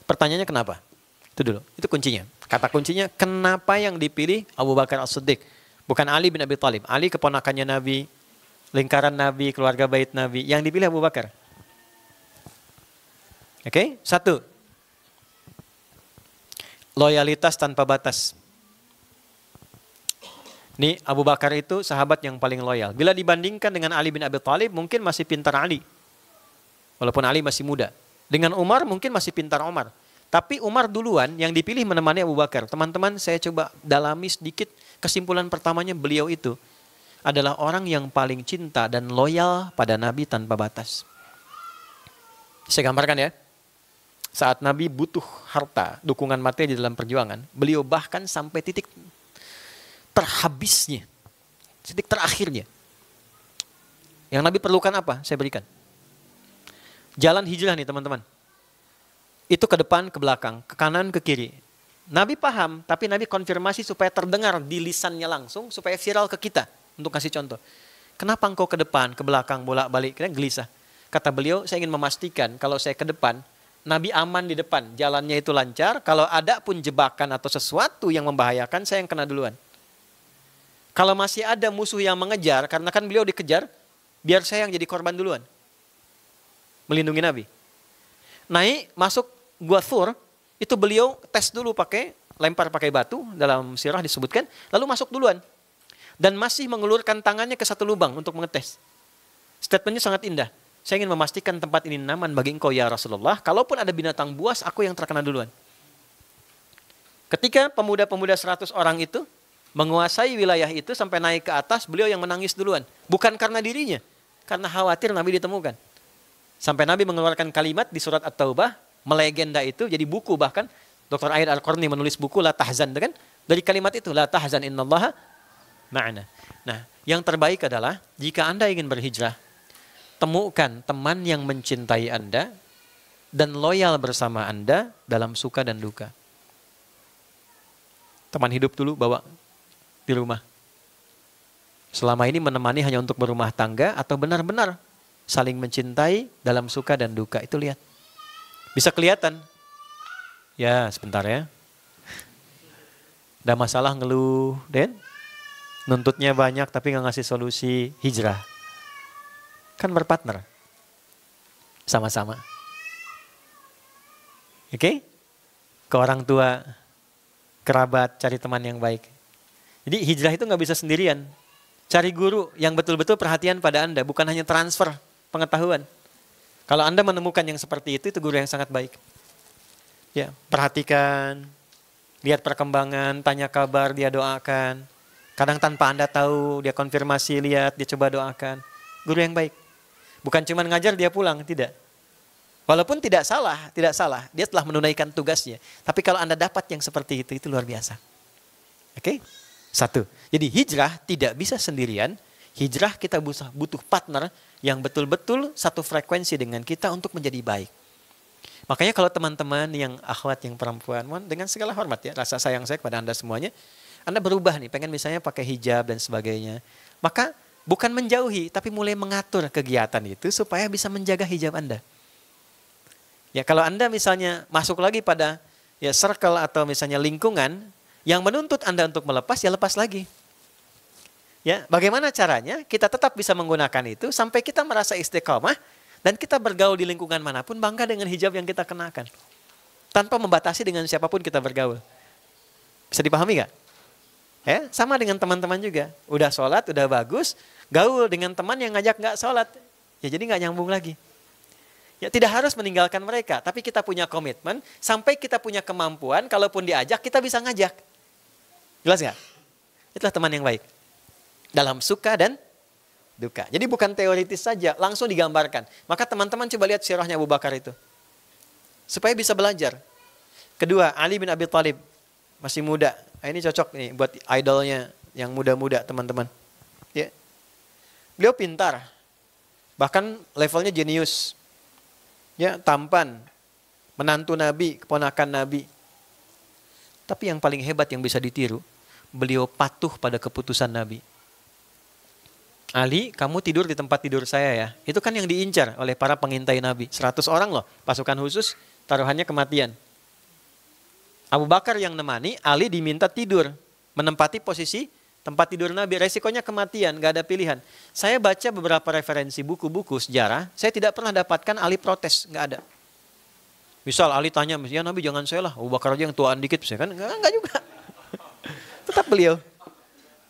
Pertanyaannya kenapa? Itu dulu, itu kuncinya. Kata kuncinya, kenapa yang dipilih Abu Bakar As-Siddiq? Bukan Ali bin Abi Thalib. Ali keponakannya Nabi, lingkaran Nabi, keluarga bait Nabi. Yang dipilih Abu Bakar. Oke, 1. Loyalitas tanpa batas. Nih, Abu Bakar itu sahabat yang paling loyal. Bila dibandingkan dengan Ali bin Abi Thalib, mungkin masih pintar Ali. Walaupun Ali masih muda. Dengan Umar, mungkin masih pintar Umar. Tapi Umar duluan yang dipilih menemani Abu Bakar. Teman-teman, saya coba dalami sedikit. Kesimpulan pertamanya, beliau itu adalah orang yang paling cinta dan loyal pada Nabi tanpa batas. Saya gambarkan ya. Saat Nabi butuh harta, dukungan materi di dalam perjuangan, beliau bahkan sampai titik terhabisnya, titik terakhirnya. Yang Nabi perlukan apa? Saya berikan. Jalan hijrah nih teman-teman. Itu ke depan, ke belakang, ke kanan, ke kiri. Nabi paham, tapi Nabi konfirmasi supaya terdengar di lisannya langsung, supaya viral ke kita. Untuk kasih contoh. Kenapa engkau ke depan, ke belakang, bolak-balik? Kita gelisah. Kata beliau, saya ingin memastikan kalau saya ke depan, Nabi aman di depan, jalannya itu lancar. Kalau ada pun jebakan atau sesuatu yang membahayakan, saya yang kena duluan. Kalau masih ada musuh yang mengejar, karena kan beliau dikejar, biar saya yang jadi korban duluan. Melindungi Nabi. Naik, masuk Gua Thur, itu beliau tes dulu lempar pakai batu, dalam sirah disebutkan, lalu masuk duluan. Dan masih mengulurkan tangannya ke satu lubang untuk mengetes. Statementnya sangat indah. Saya ingin memastikan tempat ini aman bagi engkau ya Rasulullah. Kalaupun ada binatang buas, aku yang terkena duluan. Ketika pemuda-pemuda 100 orang itu menguasai wilayah itu sampai naik ke atas, beliau yang menangis duluan. Bukan karena dirinya, karena khawatir Nabi ditemukan. Sampai Nabi mengeluarkan kalimat di surat At-Taubah, melegenda itu jadi buku, bahkan Dr. Aid Al-Qarni menulis buku La Tahzan, kan? Dari kalimat itu, La Tahzan innallaha ma'ana. Nah, yang terbaik adalah jika Anda ingin berhijrah, temukan teman yang mencintai Anda dan loyal bersama Anda dalam suka dan duka. Teman hidup dulu bawa di rumah. Selama ini menemani hanya untuk berumah tangga atau benar-benar saling mencintai dalam suka dan duka, itu lihat. Bisa kelihatan. Ya, sebentar ya. Ada masalah ngeluh, Den. Nuntutnya banyak tapi nggak ngasih solusi, hijrah. Kan berpartner. Sama-sama. Oke? Ke orang tua, kerabat, cari teman yang baik. Jadi hijrah itu nggak bisa sendirian. Cari guru yang betul-betul perhatian pada Anda, bukan hanya transfer pengetahuan. Kalau Anda menemukan yang seperti itu guru yang sangat baik. Ya, perhatikan, lihat perkembangan, tanya kabar, dia doakan. Kadang tanpa Anda tahu, dia konfirmasi, lihat, dia coba doakan. Guru yang baik. Bukan cuma ngajar dia pulang, tidak. Walaupun tidak salah, dia telah menunaikan tugasnya. Tapi kalau Anda dapat yang seperti itu luar biasa. Oke? Satu. Jadi hijrah tidak bisa sendirian. Hijrah kita butuh partner yang betul-betul satu frekuensi dengan kita untuk menjadi baik. Makanya kalau teman-teman yang akhwat, yang perempuan, dengan segala hormat ya, rasa sayang saya kepada Anda semuanya, Anda berubah nih, pengen misalnya pakai hijab dan sebagainya. Maka bukan menjauhi, tapi mulai mengatur kegiatan itu supaya bisa menjaga hijab Anda. Ya, kalau Anda misalnya masuk lagi pada ya circle atau misalnya lingkungan yang menuntut Anda untuk melepas, ya lepas lagi. Ya, bagaimana caranya kita tetap bisa menggunakan itu sampai kita merasa istiqomah dan kita bergaul di lingkungan manapun bangga dengan hijab yang kita kenakan. Tanpa membatasi dengan siapapun kita bergaul. Bisa dipahami gak? Ya, sama dengan teman-teman juga. Udah sholat, udah bagus, gaul dengan teman yang ngajak gak sholat. Ya jadi gak nyambung lagi. Ya tidak harus meninggalkan mereka, tapi kita punya komitmen sampai kita punya kemampuan, kalaupun diajak kita bisa ngajak. Jelas gak? Itulah teman yang baik. Dalam suka dan duka. Jadi bukan teoritis saja, langsung digambarkan. Maka teman-teman coba lihat sirahnya Abu Bakar itu. Supaya bisa belajar. Kedua, Ali bin Abi Thalib. Masih muda. Nah, ini cocok nih buat idolnya yang muda-muda teman-teman. Ya. Beliau pintar. Bahkan levelnya jenius. Ya, tampan. Menantu Nabi, keponakan Nabi. Tapi yang paling hebat yang bisa ditiru, beliau patuh pada keputusan Nabi. Ali, kamu tidur di tempat tidur saya ya. Itu kan yang diincar oleh para pengintai Nabi. 100 orang loh, pasukan khusus, taruhannya kematian. Abu Bakar yang nemani, Ali diminta tidur. Menempati posisi tempat tidur Nabi. Resikonya kematian, gak ada pilihan. Saya baca beberapa referensi buku-buku sejarah, saya tidak pernah dapatkan Ali protes, gak ada. Misal Ali tanya, ya Nabi jangan saya lah, Abu Bakar aja yang tuaan dikit. Kan enggak juga. Tetap beliau.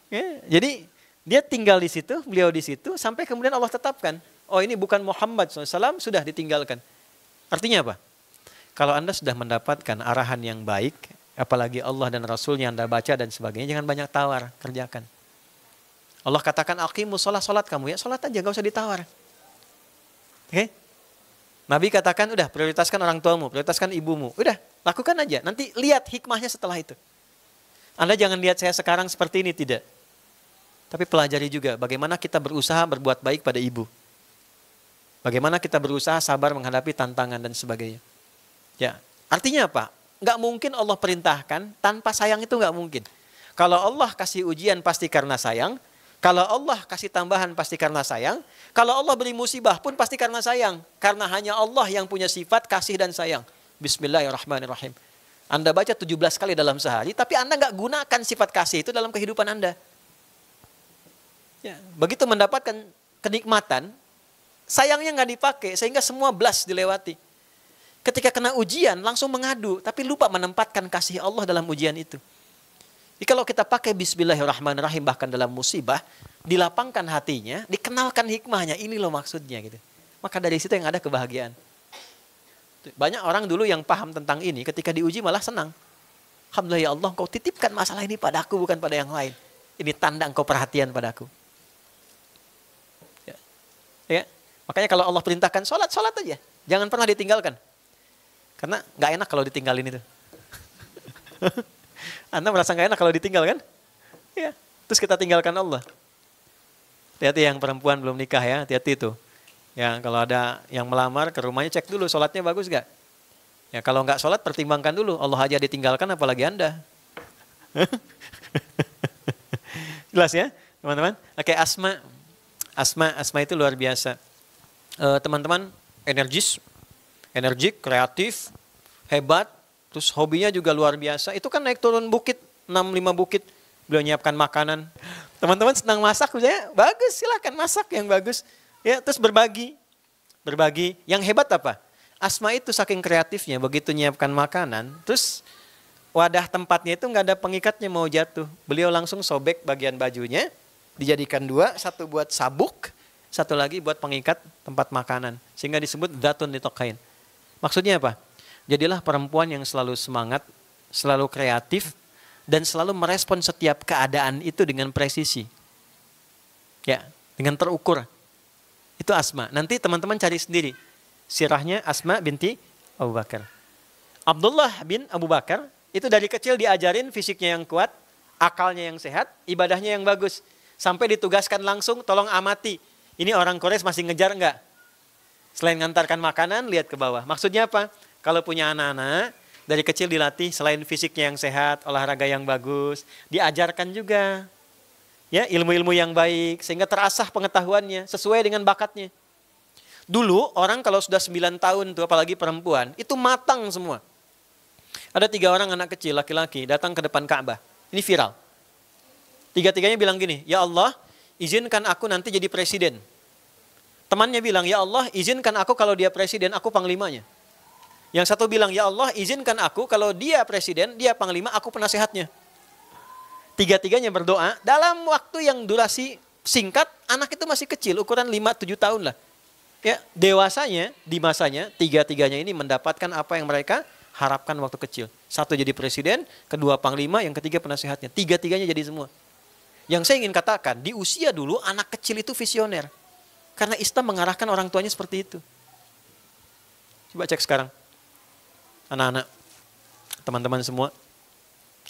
Ya, jadi dia tinggal di situ, beliau di situ, sampai kemudian Allah tetapkan. Oh ini bukan Muhammad SAW, sudah ditinggalkan. Artinya apa? Kalau Anda sudah mendapatkan arahan yang baik, apalagi Allah dan Rasulnya Anda baca dan sebagainya, jangan banyak tawar, kerjakan. Allah katakan, aqimus sholat kamu ya, sholat aja, gak usah ditawar. Oke? Nabi katakan, udah prioritaskan orang tuamu, prioritaskan ibumu. Udah, lakukan aja, nanti lihat hikmahnya setelah itu. Anda jangan lihat saya sekarang seperti ini, tidak. Tapi pelajari juga bagaimana kita berusaha berbuat baik pada ibu. Bagaimana kita berusaha sabar menghadapi tantangan dan sebagainya. Ya, artinya apa? Nggak mungkin Allah perintahkan tanpa sayang, itu nggak mungkin. Kalau Allah kasih ujian pasti karena sayang. Kalau Allah kasih tambahan pasti karena sayang. Kalau Allah beri musibah pun pasti karena sayang. Karena hanya Allah yang punya sifat kasih dan sayang. Bismillahirrahmanirrahim. Anda baca 17 kali dalam sehari, tapi Anda nggak gunakan sifat kasih itu dalam kehidupan Anda. Ya, begitu mendapatkan kenikmatan, sayangnya nggak dipakai, sehingga semua blas dilewati. Ketika kena ujian, langsung mengadu, tapi lupa menempatkan kasih Allah dalam ujian itu. Jadi kalau kita pakai Bismillahirrahmanirrahim, bahkan dalam musibah, dilapangkan hatinya, dikenalkan hikmahnya, ini loh maksudnya gitu. Maka dari situ yang ada kebahagiaan. Banyak orang dulu yang paham tentang ini, ketika diuji malah senang. Alhamdulillah ya Allah, Engkau titipkan masalah ini padaku, bukan pada yang lain. Ini tanda Engkau perhatian padaku. Ya. Makanya kalau Allah perintahkan sholat, sholat aja. Jangan pernah ditinggalkan. Karena nggak enak kalau ditinggalin itu. Anda merasa nggak enak kalau ditinggal kan? Ya. Terus kita tinggalkan Allah. Hati-hati yang perempuan belum nikah ya, hati-hati itu. Ya, kalau ada yang melamar ke rumahnya cek dulu sholatnya bagus gak? Ya kalau nggak sholat pertimbangkan dulu. Allah aja ditinggalkan apalagi Anda. Jelas ya teman-teman? Oke, Asma itu luar biasa. Teman-teman energik, kreatif, hebat. Terus hobinya juga luar biasa. Itu kan naik turun bukit, 6-5 bukit. Beliau nyiapkan makanan. Teman-teman senang masak misalnya, bagus silahkan masak yang bagus. Ya, terus berbagi. Yang hebat apa? Asma itu saking kreatifnya, begitu nyiapkan makanan, terus wadah tempatnya itu nggak ada pengikatnya mau jatuh. Beliau langsung sobek bagian bajunya, dijadikan 2, satu buat sabuk, satu lagi buat pengikat tempat makanan. Sehingga disebut Dzatun Nitaqain. Maksudnya apa? Jadilah perempuan yang selalu semangat, selalu kreatif, dan selalu merespon setiap keadaan itu dengan presisi. Ya, dengan terukur. Itu Asma. Nanti teman-teman cari sendiri. Sirahnya Asma binti Abu Bakar. Abdullah bin Abu Bakar itu dari kecil diajarin fisiknya yang kuat, akalnya yang sehat, ibadahnya yang bagus. Sampai ditugaskan langsung tolong amati. Ini orang Quraisy masih ngejar enggak? Selain ngantarkan makanan, lihat ke bawah. Maksudnya apa? Kalau punya anak-anak, dari kecil dilatih selain fisiknya yang sehat, olahraga yang bagus, diajarkan juga ya ilmu-ilmu yang baik sehingga terasah pengetahuannya sesuai dengan bakatnya. Dulu orang kalau sudah 9 tahun tuh apalagi perempuan itu matang semua. Ada 3 orang anak kecil laki-laki datang ke depan Ka'bah. Ini viral. 3-tiganya bilang gini, ya Allah izinkan aku nanti jadi presiden. Temannya bilang, ya Allah izinkan aku kalau dia presiden aku panglimanya. Yang satu bilang, ya Allah izinkan aku kalau dia presiden, dia panglima, aku penasehatnya. 3-tiganya berdoa, dalam waktu yang durasi singkat, anak itu masih kecil, ukuran 5-7 tahun lah. Ya, dewasanya, di masanya, 3-tiganya ini mendapatkan apa yang mereka harapkan waktu kecil. Satu jadi presiden, kedua panglima, yang ketiga penasehatnya. 3-tiganya jadi semua. Yang saya ingin katakan, di usia dulu anak kecil itu visioner. Karena Islam mengarahkan orang tuanya seperti itu. Coba cek sekarang. Anak-anak, teman-teman semua,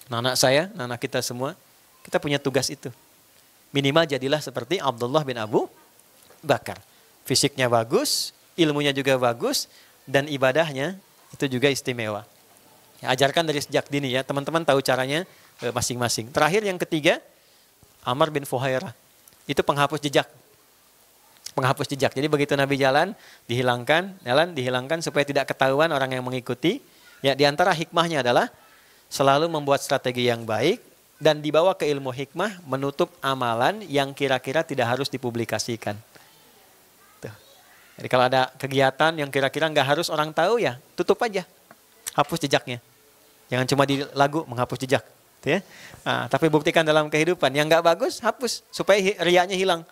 anak-anak saya, anak-anak kita semua, kita punya tugas itu. Minimal jadilah seperti Abdullah bin Abu Bakar. Fisiknya bagus, ilmunya juga bagus, dan ibadahnya itu juga istimewa. Ya, ajarkan dari sejak dini ya, teman-teman tahu caranya masing-masing. Terakhir yang ketiga, Amr bin Fuhairah. Itu penghapus jejak. Penghapus jejak. Jadi begitu Nabi jalan, dihilangkan supaya tidak ketahuan orang yang mengikuti. Ya, di antara hikmahnya adalah selalu membuat strategi yang baik dan dibawa ke ilmu hikmah menutup amalan yang kira-kira tidak harus dipublikasikan. Tuh. Jadi kalau ada kegiatan yang kira-kira nggak harus orang tahu ya tutup aja, hapus jejaknya. Jangan cuma di lagu menghapus jejak. Tuh ya. Nah, tapi buktikan dalam kehidupan yang nggak bagus hapus supaya riyanya hilang.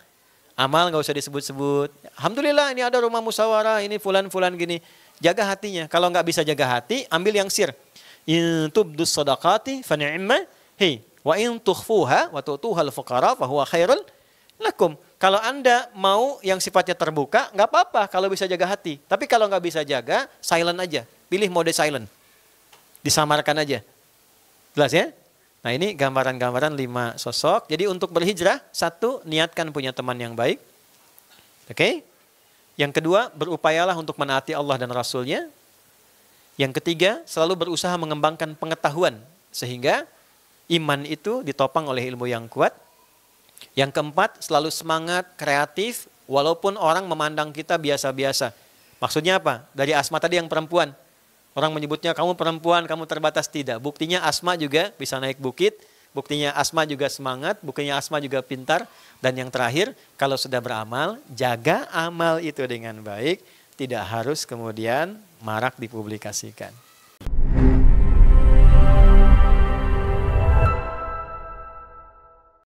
Amal nggak usah disebut-sebut. Alhamdulillah ini ada rumah musyawarah, ini fulan-fulan gini. Jaga hatinya. Kalau nggak bisa jaga hati, ambil yang sir. In tubdus sadaqati fa ni'ma hi wa in tukhfuha wa tu'tuhal fuqara fa huwa khairul lakum. Kalau Anda mau yang sifatnya terbuka, nggak apa-apa kalau bisa jaga hati. Tapi kalau nggak bisa jaga, silent aja. Pilih mode silent. Disamarkan aja. Jelas ya? Nah ini gambaran-gambaran 5 sosok. Jadi untuk berhijrah, 1, niatkan punya teman yang baik. Oke? Yang kedua, berupayalah untuk menaati Allah dan Rasulnya. Yang ketiga, selalu berusaha mengembangkan pengetahuan. Sehingga iman itu ditopang oleh ilmu yang kuat. Yang keempat, selalu semangat, kreatif, walaupun orang memandang kita biasa-biasa. Maksudnya apa? Dari Asma tadi yang perempuan. Orang menyebutnya kamu perempuan, kamu terbatas. Tidak. Buktinya Asma juga bisa naik bukit. Buktinya Asma juga semangat. Buktinya Asma juga pintar. Dan yang terakhir, kalau sudah beramal, jaga amal itu dengan baik. Tidak harus kemudian marak dipublikasikan.